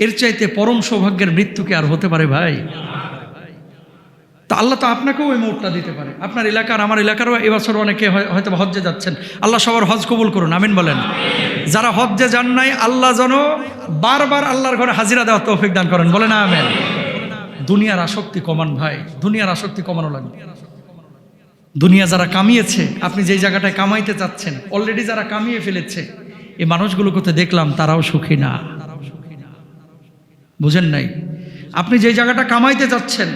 এর চাইতে পরম সৌভাগ্যের মৃত্যু কি আর হতে পারে ভাই? তা আল্লাহ তো আপনাকেও ওই মওতটা দিতে পারে। আপনার এলাকার, আমার এলাকারও এবছর অনেকে হয়তো হজ্জে যাচ্ছেন। আল্লাহ সবার হজ কবুল করুন, আমিন বলেন। যারা হজ্জে যান নাই, আল্লাহ যেন বারবার আল্লাহর ঘরে হাজিরা দেওয়ার তৌফিক দান করেন, বলেন আমিন। দুনিয়ার আসক্তি কমান ভাই, দুনিয়ার আসক্তি কমানো লাগবে। দুনিয়া যারা কামিয়েছে, আপনি যেই জায়গাটায় কামাইতে চাচ্ছেন, অলরেডি যারা কামিয়ে ফেলেছে, এই মানুষগুলোকে তো দেখলাম তারাও সুখী না। বুঝেন নাই? আপনি যেই জায়গাটা কামাইতে চাচ্ছেন,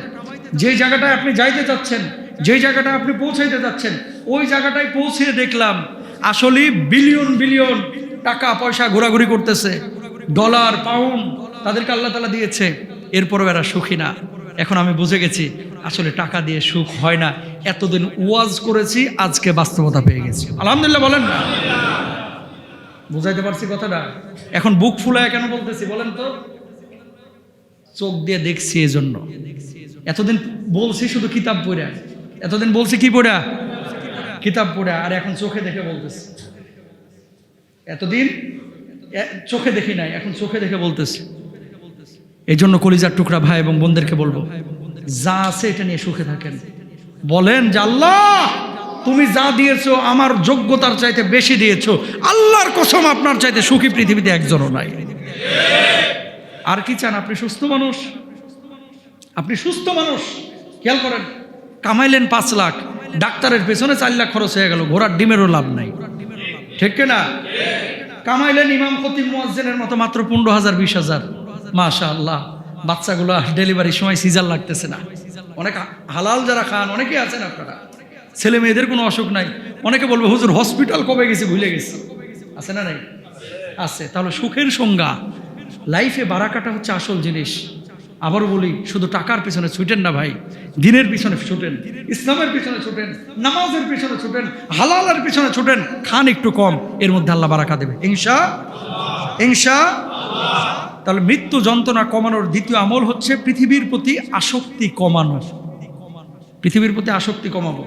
যেই জায়গাটায় আপনি যাইতে চাচ্ছেন, যেই জায়গাটায় আপনি পৌঁছাইতে চাচ্ছেন, ওই জায়গাটায় পৌঁছে দেখলাম আসলে বিলিয়ন বিলিয়ন টাকা পয়সা ঘোরাঘুরি করতেছে, ডলার পাউন্ড তাদেরকে আল্লাহ তাআলা দিয়েছে, এরপরও এরা সুখী না। এখন আমি বুঝে গেছি আসলে টাকা দিয়ে সুখ হয় না। এতদিন ওয়াজ করেছি, আজকে বাস্তবতা পেয়ে গেছি। আলহামদুলিল্লাহ বলেন না? বুঝাইতে পারছি কথাটা? এখন বুক ফুলায় কেন বলতেছি বলেন তো? চোখ দিয়ে দেখছি এজন্য। এতদিন বলছি শুধু কিতাব পড়া, এতদিন বলছি কি পড়া? কিতাব পড়া, আর এখন চোখে দেখে বলতেছি। এতদিন চোখে দেখি নাই, এখন চোখে দেখে বলতেছি। এই জন্য কলিজার টুকরা ভাই এবং বোনদেরকে বলবো, যা আছে এটা নিয়ে সুখে থাকেন। বলেন যে আল্লাহ তুমি যা দিয়েছো আমার যোগ্যতার চাইতে বেশি দিয়েছো। আল্লাহর কসম আপনার চাইতে সুখী পৃথিবীতে একজনও নাই। আর কি চান? আপনি সুস্থ মানুষ, আপনি সুস্থ মানুষ, খেয়াল করেন, কামাইলেন 5 লাখ, ডাক্তারের পেছনে 4 লাখ খরচ হয়ে গেল, ঘোড়ার ডিমেরও লাভ নাই, ঠিক না? কামাইলেন ইমাম খতিব মুয়াজ্জিনের মতো মাত্র 15,000 20,000, মাশাআল্লাহ। বাচ্চাগুলো ডেলিভারির সময় সিজার লাগতেছে না। অনেক হালাল যারা খান অনেকে আছেন আপনারা, ছেলে মেয়েদের কোনো অসুখ নাই। অনেকে বলবে হুজুর হসপিটাল কবে গেছি ভুলে গেছি, আছে না নাই? আছে। তাহলে সুখের সংজ্ঞা, লাইফে বারাকাটা হচ্ছে আসল জিনিস। আবারও বলি, শুধু টাকার পিছনে ছুটেন না ভাই, দিনের পিছনে ছুটেন, ইসলামের পিছনে ছুটেন, নামাজের পিছনে ছুটেন, হালালের পিছনে ছুটেন। খান একটু কম, এর মধ্যে আল্লাহ বারাকা দেবে ইনশাআল্লাহ। তাহলে মৃত্যু যন্ত্রণা কমানোর দ্বিতীয় আমল হচ্ছে পৃথিবীর প্রতি আসক্তি কমানো। পৃথিবীর প্রতি আসক্তি কমাবো,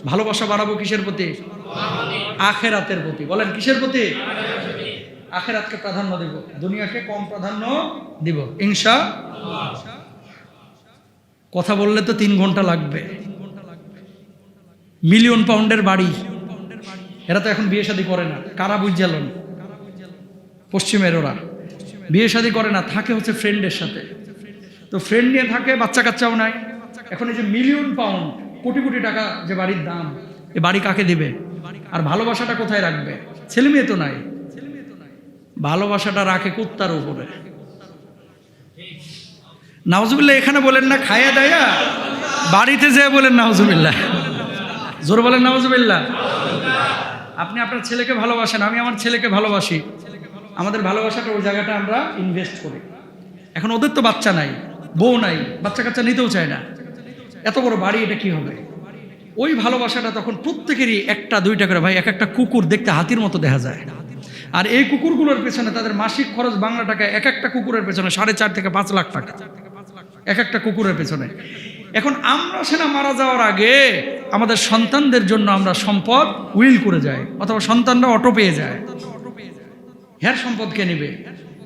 ভালোবাসা বাড়াবো কিসের প্রতি? আখেরাতের প্রতি। বলেন কিসের প্রতি? আখেরাতকে প্রাধান্য দেব, দুনিয়াকে কম প্রাধান্য দিব ইনশাআল্লাহ। কথা বললে তো 3 ঘন্টা লাগবে। মিলিয়ন পাউন্ডের বাড়ি, এরা তো এখন বিয়ে শাদী করে না। কারা বুঝালেন? পশ্চিমের ওরা বিয়ে শাদী করে না, থাকে হচ্ছে ফ্রেন্ডের সাথে। তো ফ্রেন্ড নিয়ে থাকে, বাচ্চা কাচ্চাও নাই। এখন এই যে মিলিয়ন পাউন্ড, কোটি কোটি টাকা যে বাড়ির দাম, এ বাড়ি কাকে দিবে? আর ভালোবাসাটা কোথায় রাখবে? ছেলে মেয়ে তো নাই, ভালোবাসাটা রাখে কুত্তার উপরে। নাউজুবিল্লাহ এখানে বলেন না, খায়া দায়া বাড়িতে যেয়ে বলেন নাউজুবিল্লাহ, জোর বলেন নাউজুবিল্লাহ। আপনি আপনার ছেলেকে ভালোবাসেন, আমি আমার ছেলেকে ভালোবাসি, আমাদের ভালোবাসাটা ওই জায়গাটা আমরা ইনভেস্ট করি। এখন ওদের তো বাচ্চা নাই, বউ নাই, বাচ্চা কাচ্চা নিতেও চায় না, এত বড় বাড়ি, এটা কি হবে? ওই ভালোবাসাটা তখন প্রত্যেকেরই 1টা 2টা করে, ভাই এক একটা কুকুর দেখতে হাতির মতো দেখা যায়। আর এই কুকুরগুলোর পেছনে তাদের মাসিক খরচ বাংলা টাকায়, এক একটা কুকুরের পেছনে 4.5 থেকে 5 লাখ টাকা, এক একটা কুকুরের পেছনে। এখন আমরা সেনা মারা যাওয়ার আগে আমাদের সন্তানদের জন্য আমরা সম্পদ উইল করে যাই, অথবা সন্তানরা অটো পেয়ে যায়। হ্যাঁ, সম্পদ কে নেবে?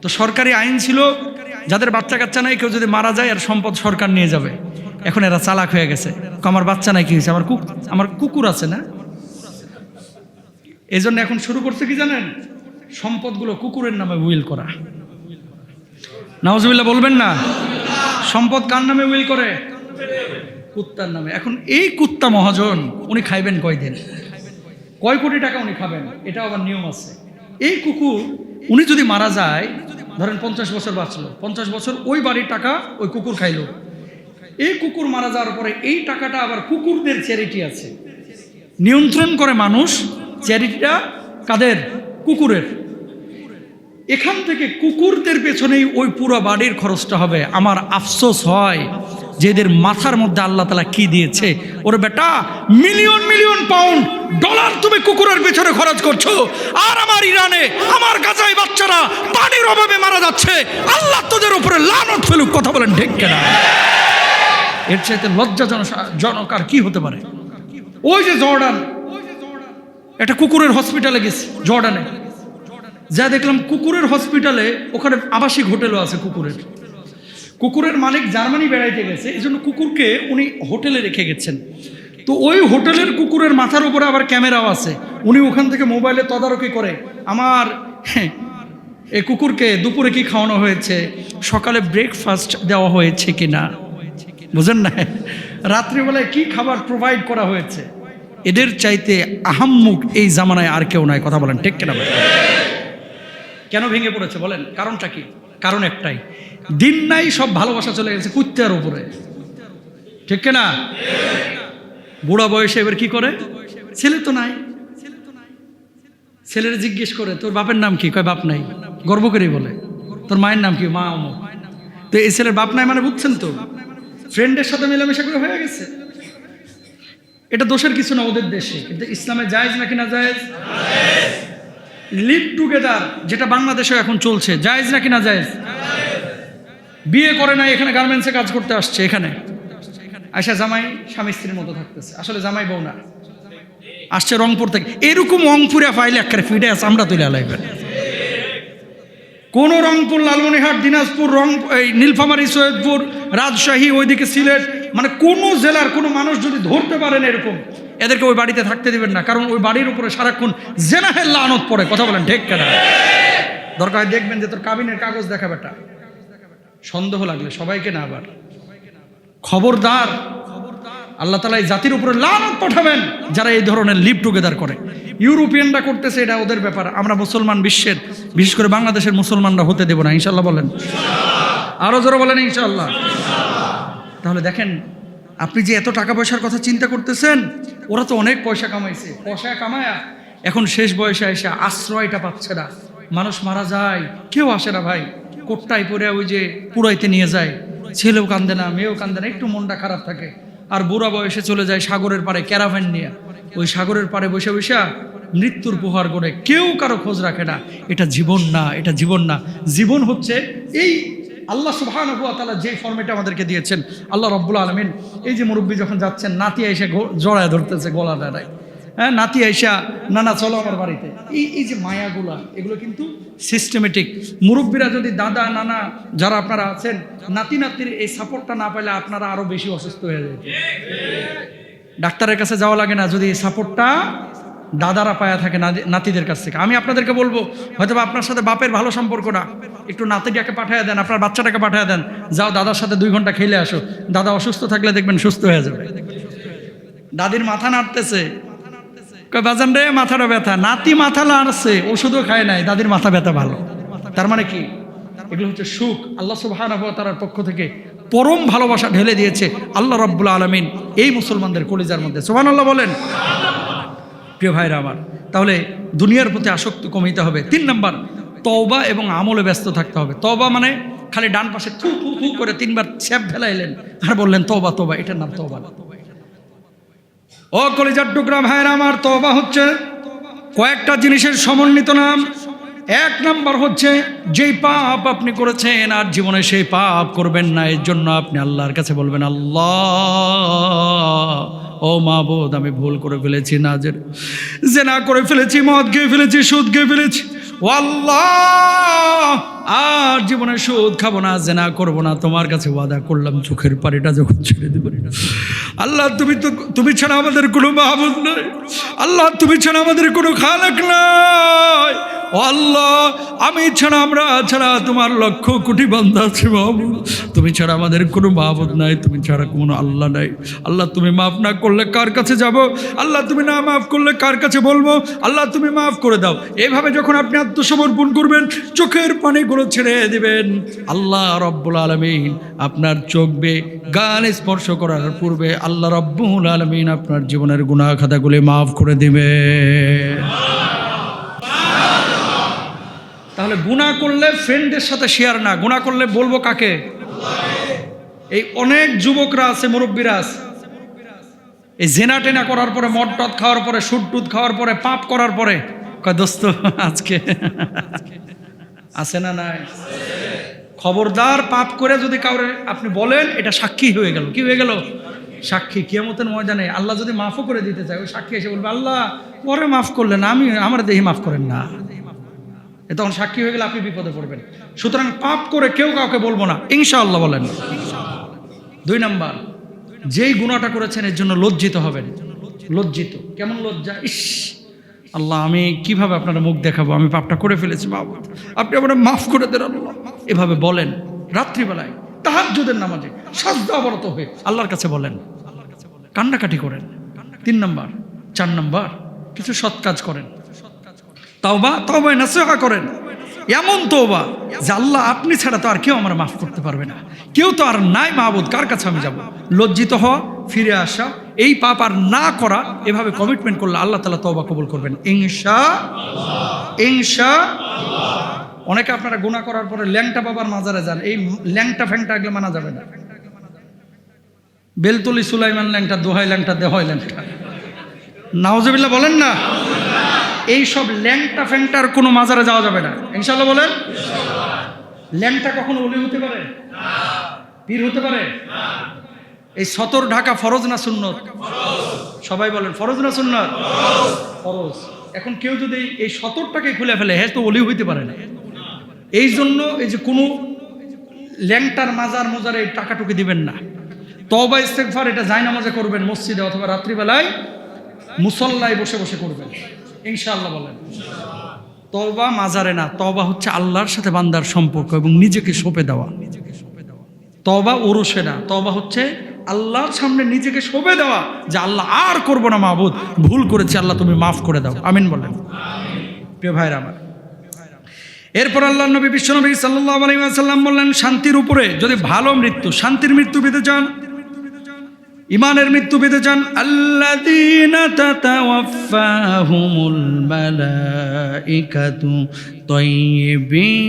তো সরকারি আইন ছিল, যাদের বাচ্চা কাচ্চা নাই, কেউ যদি মারা যায় আর সম্পদ সরকার নিয়ে যাবে। এখন এরা চালাক হয়ে গেছে, আমার বাচ্চা নাই, কি হয়েছে? আমার কুকুর আছে না। এই জন্য এখন শুরু করছে কি জানেন? সম্পদগুলো কুকুরের নামে উইল করা। নাউজুবিল্লাহ বলবেন না। সম্পদ কার নামে উইল করে? কুত্তার নামে। এখন এই কুত্তা মহাজন, উনি খাইবেন কয়দিন, কয় কোটি টাকা উনি খাবেন, এটা আবার নিয়ম আছে। এই কুকুর উনি যদি মারা যায়, ধরেন 50 বছর বাঁচলো, 50 বছর ওই বাড়ির টাকা ওই কুকুর খাইলো। এই কুকুর মারা যাওয়ার পরে এই টাকাটা আবার কুকুরদের চ্যারিটি আছে, নিয়ন্ত্রণ করে মানুষ। চ্যারিটিটা কাদের? কুকুরের। এখান থেকে কুকুরদের পেছনেই ওই পুরো বাড়ির খরচটা হবে। আমার আফসোস হয় যে এদের মাথার মধ্যে আল্লাহ তাআলা কি দিয়েছে, ওর বেটা মিলিয়ন মিলিয়ন পাউন্ড ডলার তুমি কুকুরের পেছনে খরচ করছো, আর আমার ইরানে আমার গাজায় বাচ্চারা পানির অভাবে মারা যাচ্ছে। আল্লাহ তোদের উপরে লানত ফেলুক। কথা বলেন ঠিক কিনা? এর চাইতে লজ্জাজনক আর কি হতে পারে? ওই যে জর্ডান, একটা কুকুরের হসপিটালে গেছি জর্ডানে, যা দেখলাম কুকুরের হসপিটালে, ওখানে আবাসিক হোটেলও আছে কুকুরের। কুকুরের মালিক জার্মানি বেড়াইতে গেছে, এই জন্য কুকুরকে উনি হোটেলে রেখে গেছেন। তো ওই হোটেলের কুকুরের মাথার উপরে আবার ক্যামেরাও আছে, উনি ওখান থেকে মোবাইলে তদারকি করে আমার এই কুকুরকে দুপুরে কি খাওয়ানো হয়েছে, সকালে ব্রেকফাস্ট দেওয়া হয়েছে কিনা, বুঝেন না, রাত্রিবেলায় কি খাবার প্রোভাইড করা হয়েছে। এদের চাইতে আহাম্মুক এই জামানায় আর কেউ নাই। কথা বলেন ঠিক কিনা? কেন ভেঙে পড়েছে বলেন? কারণটা কি? কারণ একটাই, দিন নাই, সব ভালোবাসা চলে গেছে কুত্তার উপরে, ঠিক কিনা? বুড়া বয়সে এবার কি করে? ছেলে তো নাই, ছেলের জিজ্ঞেস করে তোর বাপের নাম কি, কয় বাপ নাই, গর্ব করেই বলে। তোর মায়ের নাম কি, মা অমুক। তো এই ছেলের বাপ নাই মানে বুঝছেন তো, ফ্রেন্ডের সাথে মেলামেশা করে হয়ে গেছে। এটা দোষের কিছু না ওদের দেশে, কিন্তু ইসলামে জায়েজ নাকি না জায়েজ? লিভ টুগেদার যেটা বাংলাদেশে এখন চলছে, জায়েজ নাকি না জায়েজ? বিয়ে করে নাই, এখানে গার্মেন্টসে কাজ করতে আসছে, এখানে আয়সা জামাই স্বামী স্ত্রীর মতো থাকতেছে, আসলে জামাই বউ না, আসছে রংপুর থেকে। এরকম রংপুরে ফাইলে একটা ফিডে আছে, আমরা তুলে লাইবেন। কোন রংপুর, লালমনিরহাট, দিনাজপুর, নীলফামারী, সৈয়দপুর, রাজশাহী, ওইদিকে সিলেট, মানে কোনো জেলার কোনো মানুষ যদি ধরতে পারেন এরকম, এদেরকে ওই বাড়িতে থাকতে দিবেন না, কারণ ওই বাড়ির উপরে সারাক্ষণ জেনাহের লানত পড়ে। কথা বলেন ঠিক কিনা? দরকার হয় দেখবেন যে তোর কাবিনের কাগজ দেখা বেটা, সন্দেহ লাগলে সবাইকে না, আবার খবরদার, আল্লাহ তাআলা এই জাতির উপরে লানত পাঠাবেন যারা এই ধরনের লিভ টুগেদার করে। ইউরোপিয়ানরা করতেছে, এটা ওদের ব্যাপার। আমরা মুসলমান বিশ্বের, বিশেষ করে বাংলাদেশের মুসলমানরা হতে দেব না, ইনশাল্লাহ বলেন। আরো জোরে বলেন ইনশাল্লাহ। তাহলে দেখেন, আপনি যে এত টাকা পয়সার কথা চিন্তা করতেছেন, ওরা তো অনেক পয়সা কামাইছে, পয়সা কামায়া এখন শেষ বয়সে এসে আশ্রয়টা পাচ্ছে না। মানুষ মারা যায়, কেউ আসে না ভাই, কোটটাই পরে ওই যে পুরাইতে নিয়ে যায়, ছেলেও কান্দে না, মেয়েও কান্দে না, একটু মনটা খারাপ থাকে। আর বুড়া বয়সে চলে যায় সাগরের পাড়ে ক্যারাভ্যান নিয়ে, ওই সাগরের পাড়ে বসে বসে মৃত্যুর প্রহার করে, কেউ কারো খোঁজ রাখে না। এটা জীবন না, এটা জীবন না। জীবন হচ্ছে এই আল্লাহ সুবহানাহু ওয়া তাআলা যে ফরম্যাটে আমাদেরকে দিয়েছেন। আল্লাহ রাব্বুল আলামিন, এই যে মুরব্বী যখন যাচ্ছেন, নাতি এসে জড়ায় ধরতেছে গলা দাঁড়ায়, হ্যাঁ, নাতি আইসা নানা চলো আমার বাড়িতে, এই যে মায়াগুলা, এগুলো কিন্তু সিস্টেমেটিক। মুরব্বীরা যদি দাদা নানা যারা আপনারা আছেন, নাতি নাতির এই সাপোর্টটা না পাইলে আপনারা আরো বেশি অসুস্থ হয়ে যায়। ডাক্তারের কাছে যাওয়া লাগে না যদি এই সাপোর্টটা দাদারা পায়া থাকে নাতিদের কাছ থেকে। আমি আপনাদেরকে বলবো, হয়তো আপনার সাথে বাপের ভালো সম্পর্ক না, একটু নাতিটাকে পাঠিয়ে দেন, আপনার বাচ্চাটাকে পাঠিয়ে দেন, যাও দাদার সাথে 2 ঘন্টা খেলে আসো। দাদা অসুস্থ থাকলে দেখবেন সুস্থ হয়ে যাবে। দাদির মাথা নাড়তেছে, বাজান রে মাথাটা ব্যথা, নাতি মাথা নাড়ছে, ওষুধও খায় নাই, দাদির মাথা ব্যথা ভালো। তার মানে কি? এগুলো হচ্ছে সুখ। আল্লাহ সুবহানাহু ওয়া তাআলার পক্ষ থেকে পরম ভালোবাসা ঢেলে দিয়েছে আল্লাহ রাব্বুল আলামিন এই মুসলমানদের কলিজার মধ্যে। সুবহানাল্লাহ বলেন। প্রিয় ভাইরা আমার, তাহলে দুনিয়ার প্রতি আসক্তি কমাইতে হবে। 3 নাম্বার, তওবা এবং আমলে ব্যস্ত থাকতে হবে। তওবা মানে খালি ডান পাশে থু থু থু করে 3 বার ছ্যাপ ফেলাইলেন আর বললেন তওবা তওবা, এটার নাম তওবা না। ও কলিজার টুকরা ভাইরা আমার, তওবা হচ্ছে কয়েকটা জিনিসের সমন্বিত নাম। 1 নাম্বার হচ্ছে যেই পাপ আপনি করেছেন আর জীবনে সেই পাপ করবেন না, এর জন্য আপনি আল্লাহর কাছে বলবেন, আল্লাহ ও মাবুদ, আমি ভুল করে ফেলেছি, জেনা করে ফেলেছি, মদ খেয়ে ফেলেছি, সুদ খেয়ে ফেলেছি, ও আল্লাহ আর জীবনে সুদ খাবো না, জেনা করবো না, তোমার কাছে ওয়াদা করলাম চোখের পানিটা যখন ছেড়ে দেবো। আল্লাহ তুমি ছাড়া আমাদের কোনো মাহবুদ নাই, আল্লাহ তুমি ছাড়া আমাদের কোনো খালেক নাই, ও আল্লাহ আমি ছাড়া, আমরা ছাড়া তোমার লক্ষ কোটি বান্দা আছে মাহবুদ, তুমি ছাড়া আমাদের কোনো মাহবুদ নাই, তুমি ছাড়া কোনো আল্লাহ নাই। আল্লাহ তুমি মাফ না করলে কার কাছে যাব? আল্লাহ তুমি না মাফ করলে কার কাছে বলবো? আল্লাহ তুমি মাফ করে দাও। এভাবে যখন আপনি আত্মসমর্পণ করবেন, চোখের পানিগুলো ছেড়ে দিবেন, আল্লাহ রাব্বুল আলামিন আপনার চোখ বেয়ে গান স্পর্শ করার পূর্বে আল্লাহ রাব্বুল আলামিন আপনার জীবনের গুনাহ খাতাগুলি মাফ করে দিবে। তাহলে গুনাহ করলে ফ্রেন্ডদের সাথে শেয়ার না, গুনাহ করলে বলবো কাকে? এই অনেক যুবকরা আছে, মুরব্বীরা আছে, এই জেনা টেনা করার পরে, মদ টদ খাওয়ার পরে, সুদ টুদ খাওয়ার পরে, পাপ করার পরে কয় দোস্ত আজকে আছে না নাই? খবরদার, পাপ করে যদি কাউরে আপনি বলেন, এটা সাক্ষী হয়ে গেল। কি হয়ে গেল? সাক্ষী। কিয়ামতের ময়দানে আল্লাহ যদি মাফও করে দিতে চায়, ওই সাক্ষী এসে বলবে, আল্লাহ পরে মাফ করলেন, আমি আমার দেহি মাফ করেন না। তখন সাক্ষী হয়ে গেলে আপনি বিপদে পড়বেন। সুতরাং পাপ করে কেউ কাউকে বলবো না, ইনশাআল্লাহ বলেন। 2 নাম্বার, যেই গুনাহটা করেছেন এর জন্য লজ্জিত হবেন। লজ্জিত, কেমন লজ্জা? ইস আল্লাহ, আমি কিভাবে আপনার মুখ দেখাবো, আমি পাপটা করে ফেলেছি, বাবা আপনি আমার মাফ করে দেন আল্লাহ। এভাবে বলেন রাত্রিবেলায় তাহাজ্জুদের নামাজে সাজদা অবরত হয়ে আল্লাহর কাছে বলেন, কান্নাকাটি করেন। 3 নাম্বার। 4 নাম্বার, কিছু সৎ কাজ করেন, তওবায়ে নাসুহা করেন। এমন তওবা যে আল্লাহ আপনি ছাড়া তো আর কেউ আমার মাফ করতে পারবে না, কেউ তো আর নাই মাহবুদ, কার কাছে আমি যাব? লজ্জিত হওয়া, ফিরে আসা, এই পাপ আর না করা, এভাবে কমিটমেন্ট করলে আল্লাহ তাআলা তওবা কবুল করবেন ইনশাআল্লাহ। অনেকে আপনারা গুনাহ করার পরে ল্যাংটা বাবার মাজারে যান, এই ল্যাংটা ফ্যাংটা এগুলো মানা যাবে না। বেলতলি সুলাইমান ল্যাংটা, দোহাই ল্যাংটা, দেহাই ল্যাংটা, নাউজুবিল্লাহ বলেন না। এই সব ল্যাংটা ফ্যাংটার কোনো মাজারে যাওয়া যাবে না, ইনশাআল্লাহ বলেন। ল্যাংটা কখনো ওলি হতে পারে না, পীর হতে পারে না। এই সতর ঢাকা ফরজ না সুন্নত? সবাই বলেন ফরজ না সুন্নত? ফরজ। এখন কেউ যদি এই সতরটাকে খুলে ফেলে, হ্যাঁ তো ওলি হইতে পারে না। এই জন্য এই যে কোনো ল্যাংটার মাজারে টাকাটুকি দিবেন না। তওবা ইস্তেগফার এটা জায়নামাজে করবেন, মসজিদে অথবা রাত্রিবেলায় মুসল্লায় বসে বসে করবেন, ইনশাআল্লাহ বলেন। তওবা মাজারে না, তওবা হচ্ছে আল্লাহর সাথে বান্দার সম্পর্ক এবং নিজেকে সঁপে দেওয়া। তওবা ওরসে না, তওবা হচ্ছে আল্লাহর সামনে নিজেকে শোভে দেওয়া যে আল্লাহ আর করবো না মাবুদ, ভুল করেছি আল্লাহ তুমি মাফ করে দাও। আমিন বলেন। প্রিয় ভাইরা আমার, এরপর আল্লাহ নবী বিশ্বনবী সাল্লাল্লাহু আলাইহি ওয়াসাল্লাম বললেন, শান্তির উপরে যদি ভালো মৃত্যু, শান্তির মৃত্যু পেতে চান, ইমানের মৃত্যু পেতে চান, আল্লাযীনা তাতাওয়াফাহুমুল মালাইকাতু তাইয়্যিবিন,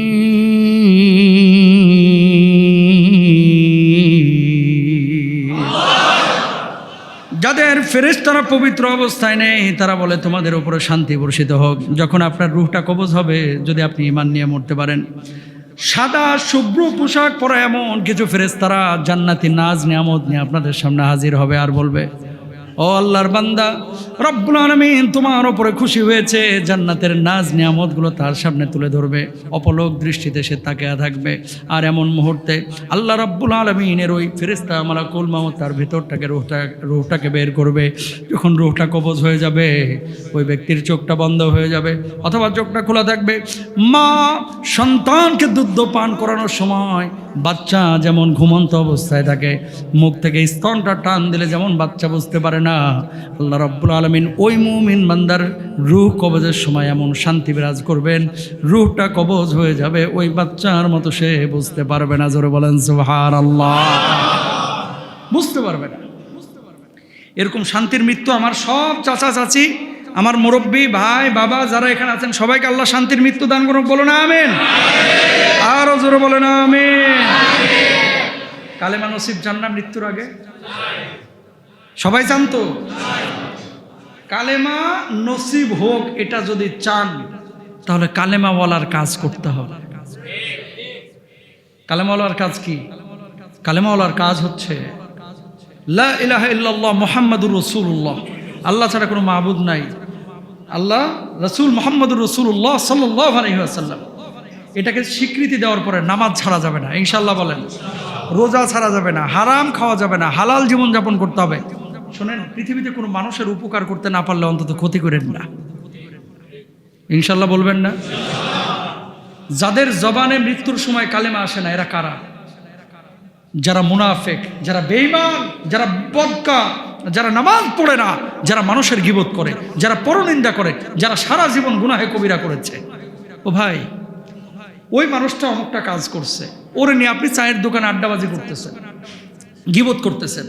যাদের ফেরেশতারা পবিত্র অবস্থায় নেই, তারা বলে তোমাদের উপরে শান্তি বর্ষিত হোক। যখন আপনার রূহটা কবজ হবে, যদি আপনি ঈমান নিয়ে মরতে পারেন, সাদা শুভ্র পোশাক পরা এমন কিছু ফেরেশতারা জান্নাতি নাজ নিয়ামত নিয়ে আপনাদের সামনে হাজির হবে আর বলবে, ও আল্লাহর বান্দা, রব্বুল আলামিন তোমার উপরে খুশি হয়েছে। জান্নাতের নাজ নিয়ামতগুলো তার সামনে তুলে ধরবে, অপলক দৃষ্টিতে সে তাকিয়ে থাকবে। আর এমন মুহূর্তে আল্লাহ রব্বুল আলামিনের ওই ফেরেশতা মালাকুল মাউত তার ভিতরটাকে রূহটাকে বের করবে। যখন রূহটা কবজ হয়ে যাবে, ওই ব্যক্তির চোখটা বন্ধ হয়ে যাবে অথবা চোখটা খোলা থাকবে। মা সন্তানকে দুধ পান করানোর সময় বাচ্চা যেমন ঘুমন্ত অবস্থায় থাকে, মুখ থেকে স্তনটা টান দিলে যেমন বাচ্চা বুঝতে পারে না, আল্লাহ রাব্বুল আলামিন ওই মুমিন বান্দার রূহ কবজের সময় এমন শান্তি বিরাজ করবেন, রূহটা কবজ হয়ে যাবে, ওই বাচ্চার মতো সে বুঝতে পারবে না। জোরে বলেন সুবহানাল্লাহ। বুঝতে পারবে না। এরকম শান্তির মৃত্যু আমার সব চাচা চাচি, আমার মুরব্বী ভাই বাবা যারা এখানে আছেন, সবাইকে আল্লাহ শান্তির মৃত্যু দান করুন। বলো না আমিন। আরো জোরে বলে না আমিন। কালেমা নসিব চান না মৃত্যুর আগে? সবাই চান তো? কালেমা নসিব হোক এটা যদি চান, তাহলে কালেমাওয়ালার কাজ করতে হবে। কালেমাওয়ালার কাজ কি? কালেমাওয়ালার কাজ হচ্ছে লা ইলাহা ইল্লাল্লাহ মুহাম্মাদুর রাসূলুল্লাহ, আল্লাহ ছাড়া কোনো মাবুদ নাই, আল্লাহ রাসূল মুহাম্মাদুর রাসূলুল্লাহ সাল্লাল্লাহু আলাইহি ওয়াসাল্লাম। এটাকে স্বীকৃতি দেওয়ার পরে নামাজ ছাড়া যাবে না, ইনশাআল্লাহ বলেন। রোজা ছাড়া যাবে না, হারাম খাওয়া যাবে না, হালাল জীবনযাপন করতে হবে। শোনেন, পৃথিবীতে কোনো মানুষের উপকার করতে না পারলে অন্তত ক্ষতি করেন না, ইনশাআল্লাহ বলবেন না? যাদের জবানে মৃত্যুর সময় কালেমা আসে না, এরা কারা? যারা মুনাফেক, যারা বেঈমান, যারা বদকা, যারা নামাজ পড়ে না, যারা মানুষের গীবত করে, যারা পরনিন্দা করে, যারা সারা জীবন গুনাহে কবিরা করেছে। ও ভাই, ওই মানুষটা অমুকটা কাজ করছে, ওরে নিয়ে আপনি চায়ের দোকানে আড্ডাবাজি করতেছেন, গীবত করতেছেন,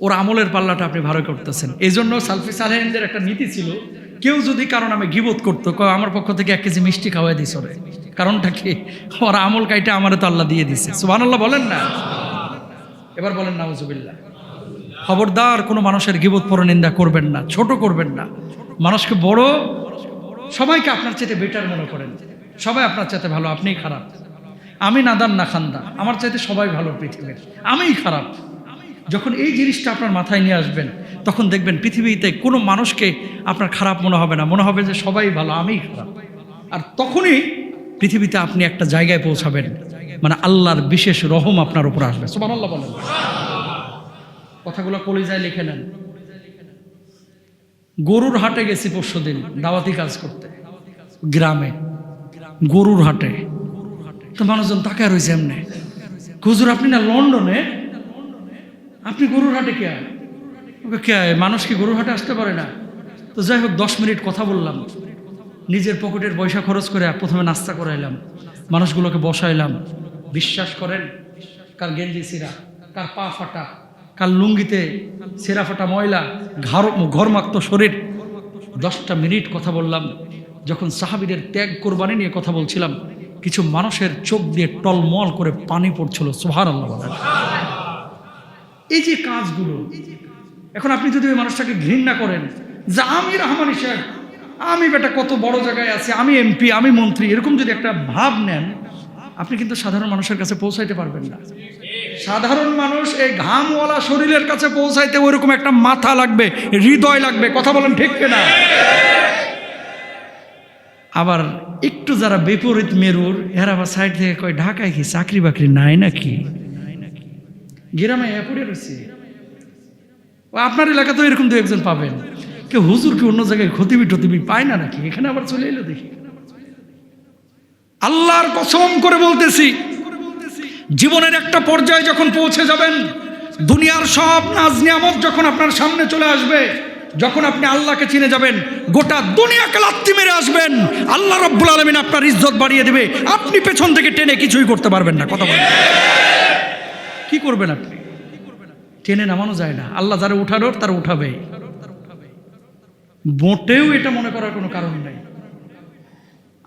ওর আমলের পাল্লাটা আপনি ভালো করতেছেন। এই জন্য সালফি সালেহিনদের একটা নীতি ছিল, কেউ যদি কারণ আমি গীবত করতো, আমার পক্ষ থেকে 1 কেজি মিষ্টি খাওয়াই দিস ওরে। কারণটা কি? ওর আমল কাইটা আমারে তো আল্লাহ দিয়ে দিছে। সুবহানাল্লাহ বলেন না? এবার বলেন নাউজুবিল্লাহ। খবরদার কোনো মানুষের গীবত পরনিন্দা করবেন না, ছোট করবেন না। মানুষকে বড়, সবাইকে আপনার চাইতে বেটার মনে করেন, সবাই আপনার চাইতে ভালো, আপনিই খারাপ। আমি নাদান না খান্দা, আমার চাইতে সবাই ভালো পৃথিবীর, আমিই খারাপ। যখন এই জিনিসটা আপনার মাথায় নিয়ে আসবেন, তখন দেখবেন পৃথিবীতে কোনো মানুষকে আপনার খারাপ মনে হবে না, মনে হবে যে সবাই ভালো, আমিই খারাপ। আর তখনই পৃথিবীতে আপনি একটা জায়গায় পৌঁছাবেন, মানে আল্লাহর বিশেষ রহম আপনার উপর আসবে। সুবহানাল্লাহ বলেন। কথাগুলো কলিজায় লিখে নেন। গরুর হাটে গেছি পরশুদিন দাওয়াতি কাজ করতে, গ্রামে গরুর হাটে। তো মানুষজন তাকায় রয়েছে এমনি, হুজুর আপনি না লন্ডনে, আপনি গরুর হাটে কে আয়? কে আয়? মানুষ কি গরুর হাটে আসতে পারে না? তো যাই হোক 10 মিনিট কথা বললাম, নিজের পকেটের পয়সা খরচ করে প্রথমে নাস্তা করাইলাম, মানুষগুলোকে বসাইলাম। বিশ্বাস করেন, কার গেঞ্জি ছিঁড়া, কার পা ফাটা, কার লুঙ্গিতে ছেঁড়া ফাটা ময়লা, ঘরমাক্ত শরীর। 10টা মিনিট কথা বললাম। যখন সাহাবীদের ত্যাগ কোরবানি নিয়ে কথা বলছিলাম, কিছু মানুষের চোখ দিয়ে টলমল করে পানি পড়ছিল। সুবহানাল্লাহ বলেন। এই যে কাজগুলো, এখন আপনি যদি ওই মানুষটাকে ঘৃণা করেন যে আমি রহমানী সাহেব, আমি বেটা কত বড় জায়গায় আছি, আমি এমপি, আমি মন্ত্রী, এরকম যদি একটা ভাব নেন, আপনি কিন্তু সাধারণ মানুষের কাছে পৌঁছাইতে পারবেন না। সাধারণ মানুষ এই ঘামওয়ালা শরীরের কাছে পৌঁছাইতে ওইরকম একটা মাথা লাগবে, হৃদয় লাগবে। কথা বলেন ঠিক কিনা? আবার একটু যারা বিপরীত মেরুর, এরা আবার সাইড থেকে কয় ঢাকায় কি চাকরি বাকরি নাই নাকি, গ্রামে পড়ে রয়েছে। আপনার এলাকা তো এরকম 2-1 জন পাবেন। কেউ হুজুর কি অন্য জায়গায় খতিবি টতিবি পায় না নাকি? এখানে আবার চলে এলো দেখি। আল্লাহর কসম করে বলতেছি, জীবনের একটা পর্যায়ে যখন পৌঁছে যাবেন, দুনিয়ার সব নাজ নিয়ামত যখন আপনার সামনে চলে আসবে, যখন আপনি আল্লাহকে চিনে যাবেন, গোটা দুনিয়াকে লাত্তি মেরে আসবেন, আল্লাহ রাব্বুল আলামিন আপনার ইজ্জত বাড়িয়ে দেবে, আপনি পেছন থেকে টেনে কিছুই করতে পারবেন না। কথা বলেন, কি করবেন আপনি? টেনে নামানো যায় না। আল্লাহ যারা উঠানোর তারা উঠাবে, মোটেও এটা মনে করার কোনো কারণ নাই।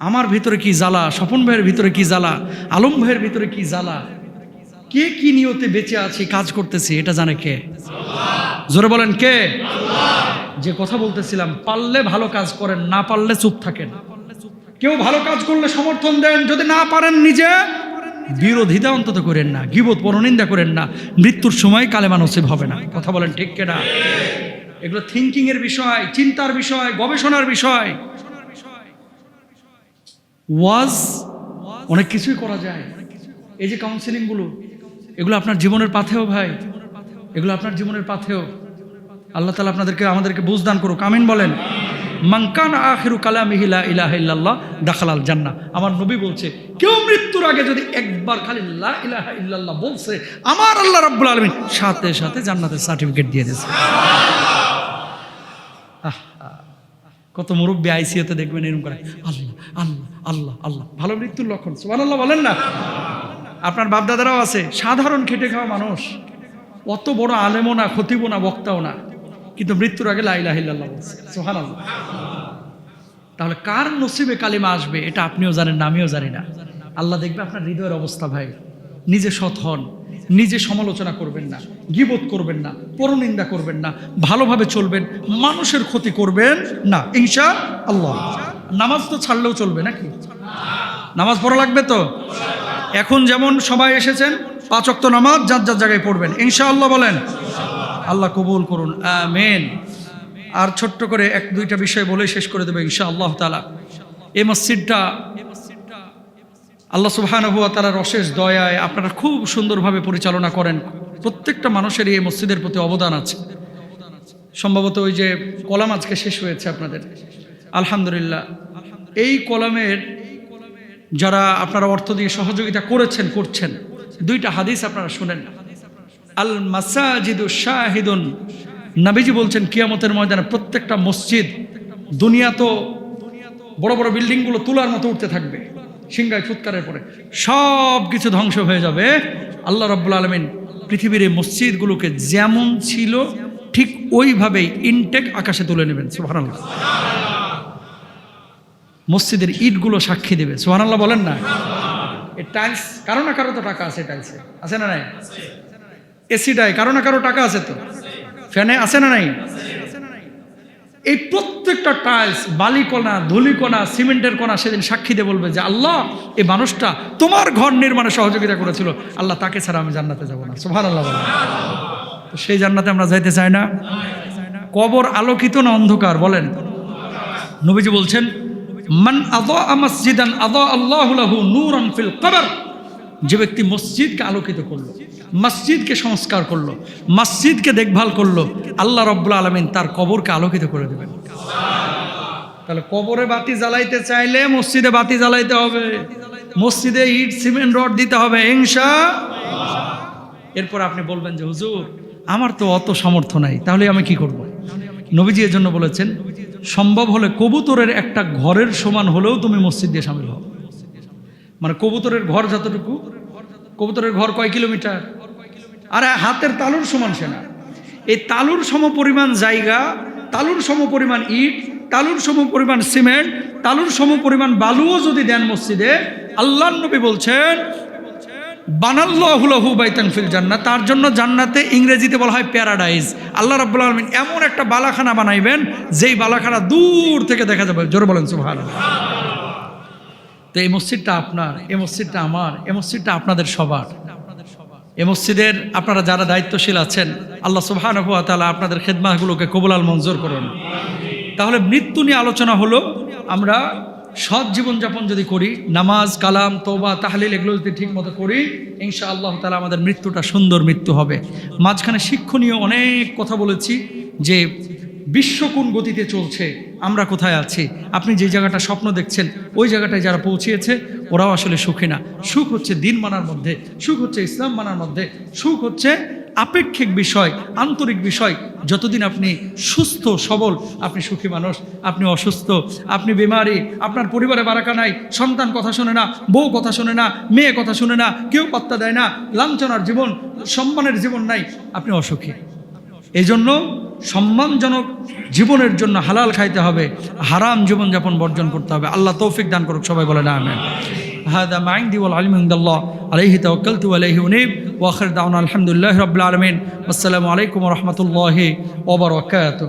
আমার ভিতরে কি জ্বালা, স্বপন ভাইয়ের ভিতরে কি জ্বালা, আলম ভাইয়ের ভিতরে কি জ্বালা, কে কি নিয়তে বেঁচে আছে, কাজ করতেছে, এটা জানে কে? জোরে বলেন কে? যে কথা বলতেছিলাম, পারলে ভালো কাজ করেন, না পারলে চুপ থাকেন। কেউ ভালো কাজ করলে সমর্থন দেন, যদি না পারেন নিজে বিরোধিতা অন্তত করেন না, গীবত পরনিন্দা করেন না। মৃত্যুর সময় কালেমা নসিব হবে না। কথা বলেন ঠিক কিনা? এগুলো থিঙ্কিং এর বিষয়, চিন্তার বিষয়, গবেষণার বিষয়। ওয়াজ অনেক কিছুই করা যায়। এই যে কাউন্সিলিং গুলো, এগুলো আপনার জীবনের পাথেও ভাই, এগুলো আপনার জীবনের পাথেও। আল্লাহ তাআলা আমাদেরকে বুঝদান করুক, আমিন বলেন। মান কানা আখিরু কালামিহি লা ইলাহা ইল্লাল্লাহ দাখালাল জান্নাহ। আমার নবী বলছে, কেউ মৃত্যুর আগে যদি একবার খালি লা ইলাহা ইল্লাল্লাহ বলছে, আমার আল্লাহ রাব্বুল আলামিন সাথে সাথে জান্নাতের সার্টিফিকেট দিয়ে দিয়েছে। কত মুরব্বী আইসিইউতে দেখবেন এরকম করে, আল্লাহ আল্লাহ আল্লাহ আল্লাহ। ভালো মৃত্যুর লক্ষণ, সুবহানাল্লাহ বলেন না? আপনার বাপদাদারাও আছে, সাধারণ খেটে খাওয়া মানুষ, অত বড় আলেমও না, খতিবও না, বক্তাও না, কিন্তু মৃত্যুর আগে লা ইলাহা ইল্লাল্লাহ বলছে। সুবহানাল্লাহ। তাহলে কার নসিবে কালিমা আসবে এটা আপনিও জানেন না, আমিও জানি না। আল্লাহ দেখবে আপনার হৃদয়ের অবস্থা ভাই। নিজে সৎ হন, নিজে সমালোচনা করবেন না, গীবত করবেন না, পরনিন্দা করবেন না, ভালোভাবে চলবেন, মানুষের ক্ষতি করবেন না, ইনশাআল্লাহ। নামাজ তো ছাড়লেও চলবে নাকি? নামাজ পড়া লাগবে তো। এখন যেমন সবাই এসেছেন, 5 ওয়াক্ত নামাজ যার যার জায়গায় পড়বেন, ইনশাআল্লাহ বলেন। আল্লাহ কবুল করুন, আমিন। আর ছোট্ট করে 1-2টা বিষয় বলে শেষ করে দেবো ইনশাআল্লাহ তাআলা। এই মসজিদটা আল্লাহ সুবহানাহু ওয়া তাআলার অশেষ দয়ায় আপনারা খুব সুন্দরভাবে পরিচালনা করেন। প্রত্যেকটা মানুষেরই এই মসজিদের প্রতি অবদান আছে। সম্ভবত ওই যে কলাম আজকে শেষ হয়েছে আপনাদের, আলহামদুলিল্লাহ। এই কলামের যারা আপনারা অর্থ দিয়ে সহযোগিতা করেছেন, করছেন, 2টা হাদিস আপনারা শুনেন। আল মাসাজিদু শাহিদুন, নবীজি বলছেন কিয়ামতের ময়দানে প্রত্যেকটা মসজিদ, দুনিয়া তো বড় বড় বিল্ডিংগুলো তুলার মতো উঠতে থাকবে, সিংহায় ফুৎকারের পরে সব কিছু ধ্বংস হয়ে যাবে। আল্লাহ রাব্বুল আলামিন পৃথিবীর এই মসজিদগুলোকে যেমন ছিল ঠিক ওইভাবেই ইনটেক আকাশে তুলে নেবেন। সুবহানাল্লাহ। মসজিদের ইটগুলো সাক্ষী দেবে। সুবহানাল্লাহ বলেন না? এই টাইলস, কারো না কারো তো টাকা আছে, টাইলসে আছে না নাই? এসিটায় কারো না কারো টাকা আছে তো, ফ্যানে আছে না নাই? এই প্রত্যেকটা টাইলস, বালিকণা, ধুলিকণা, সিমেন্টের কণা সেদিন সাক্ষী দিয়ে বলবে যে আল্লাহ, এই মানুষটা তোমার ঘর নির্মাণে সহযোগিতা করেছিল, আল্লাহ তাকে ছাড়া আমি জান্নাতে যাব না। সুবহানাল্লাহ বলেন। তো সেই জান্নাতে আমরা যাইতে চাই না? কবর আলোকিত না অন্ধকার বলেন? নবীজি বলছেন, মান আযা মসজিদান আযা আল্লাহু লাহু নূরান ফিল কবর। যে ব্যক্তি মসজিদকে আলোকিত করলো, মসজিদকে সংস্কার করলো, মসজিদকে দেখভাল করলো, আল্লাহ রাব্বুল আলামিন তার কবরকে আলোকিত করে দেবেন। তাহলে কবরে বাতি জ্বালাইতে চাইলে মসজিদে বাতি জ্বালাইতে হবে, মসজিদে ইট সিমেন্ট রড দিতে হবে, ইনশাআল্লাহ। এরপর আপনি বলবেন যে হুজুর আমার তো অত সামর্থ্য নাই, তাহলে আমি কি করব? নবীজি এর জন্য বলেছেন, সম্ভব হলে কবুতরের একটা ঘরের সমান হলেও তুমি মসজিদ দিয়ে শামিল হও। মানে কবুতরের ঘর যতটুকু, কবুতরের ঘর কয় কিলোমিটার? আরে হাতের তালুর সমান সেনা। এই তালুর সম পরিমাণ জায়গা, তালুর সম পরিমাণ ইট, তালুর সম পরিমাণ সিমেন্ট, তালুর সম পরিমাণ বালুও যদি দেন মসজিদে, আল্লাহর নবী বলছেন বানাল্লাহু লাহু বাইতান ফিল জান্নাহ, তার জন্য জান্নাতে ইংরেজিতে বলা হয় প্যারাডাইজ। আল্লাহ রাব্বুল আলামিন এমন একটা বালাখানা বানাইবেন যেই বালাখানা দূর থেকে দেখা যাবে। জোরে বলেন সুবহানাল্লাহ। তো এই মসজিদটা আপনার, এই মসজিদটা আমার, এই মসজিদটা আপনাদের সবার। এই মসজিদের আপনারা যারা দায়িত্বশীল আছেন, আল্লাহ সুবহানাহু ওয়া তাআলা আপনাদের খেদমাতগুলোকে কবুল আল মঞ্জুর করুন। তাহলে মৃত্যু নিয়ে আলোচনা হলো, আমরা সৎ জীবনযাপন যদি করি, নামাজ, কালাম, তওবা, তাহলিল এগুলো যদি ঠিক মতো করি, ইনশাআল্লাহ তাআলা আমাদের মৃত্যুটা সুন্দর মৃত্যু হবে। মাঝখানে শিক্ষণীয় অনেক কথা বলেছি যে বিশ্ব কোন গতিতে চলছে, আমরা কোথায় আছি। আপনি যে জায়গাটা স্বপ্ন দেখছেন ওই জায়গাটায় যারা পৌঁছিয়েছে ওরাও আসলে সুখী না। সুখ হচ্ছে দিন মানার মধ্যে, সুখ হচ্ছে ইসলাম মানার মধ্যে, সুখ হচ্ছে আপেক্ষিক বিষয়, আন্তরিক বিষয়। যতদিন আপনি সুস্থ সবল, আপনি সুখী মানুষ, আপনি অসুস্থ, আপনি বিমারি, আপনার পরিবারে বারাকা নাই, সন্তান কথা শোনে না, বউ কথা শোনে না, মেয়ে কথা শোনে না, কেউ পাত্তা দেয় না, লাঞ্ছনার জীবন, সম্মানের জীবন নাই, আপনি অসুখী। এই জন্য সম্মানজনক জীবনের জন্য হালাল খাইতে হবে, হারাম জীবনযাপন বর্জন করতে হবে। আল্লাহ তৌফিক দান করুক, সবাই বলে না আমিন। هذا ما عندي والعلم عند الله عليه توكلت وعليه أنيب وآخر دعوانا الحمد لله رب العالمين والسلام عليكم ورحمة الله وبركاته.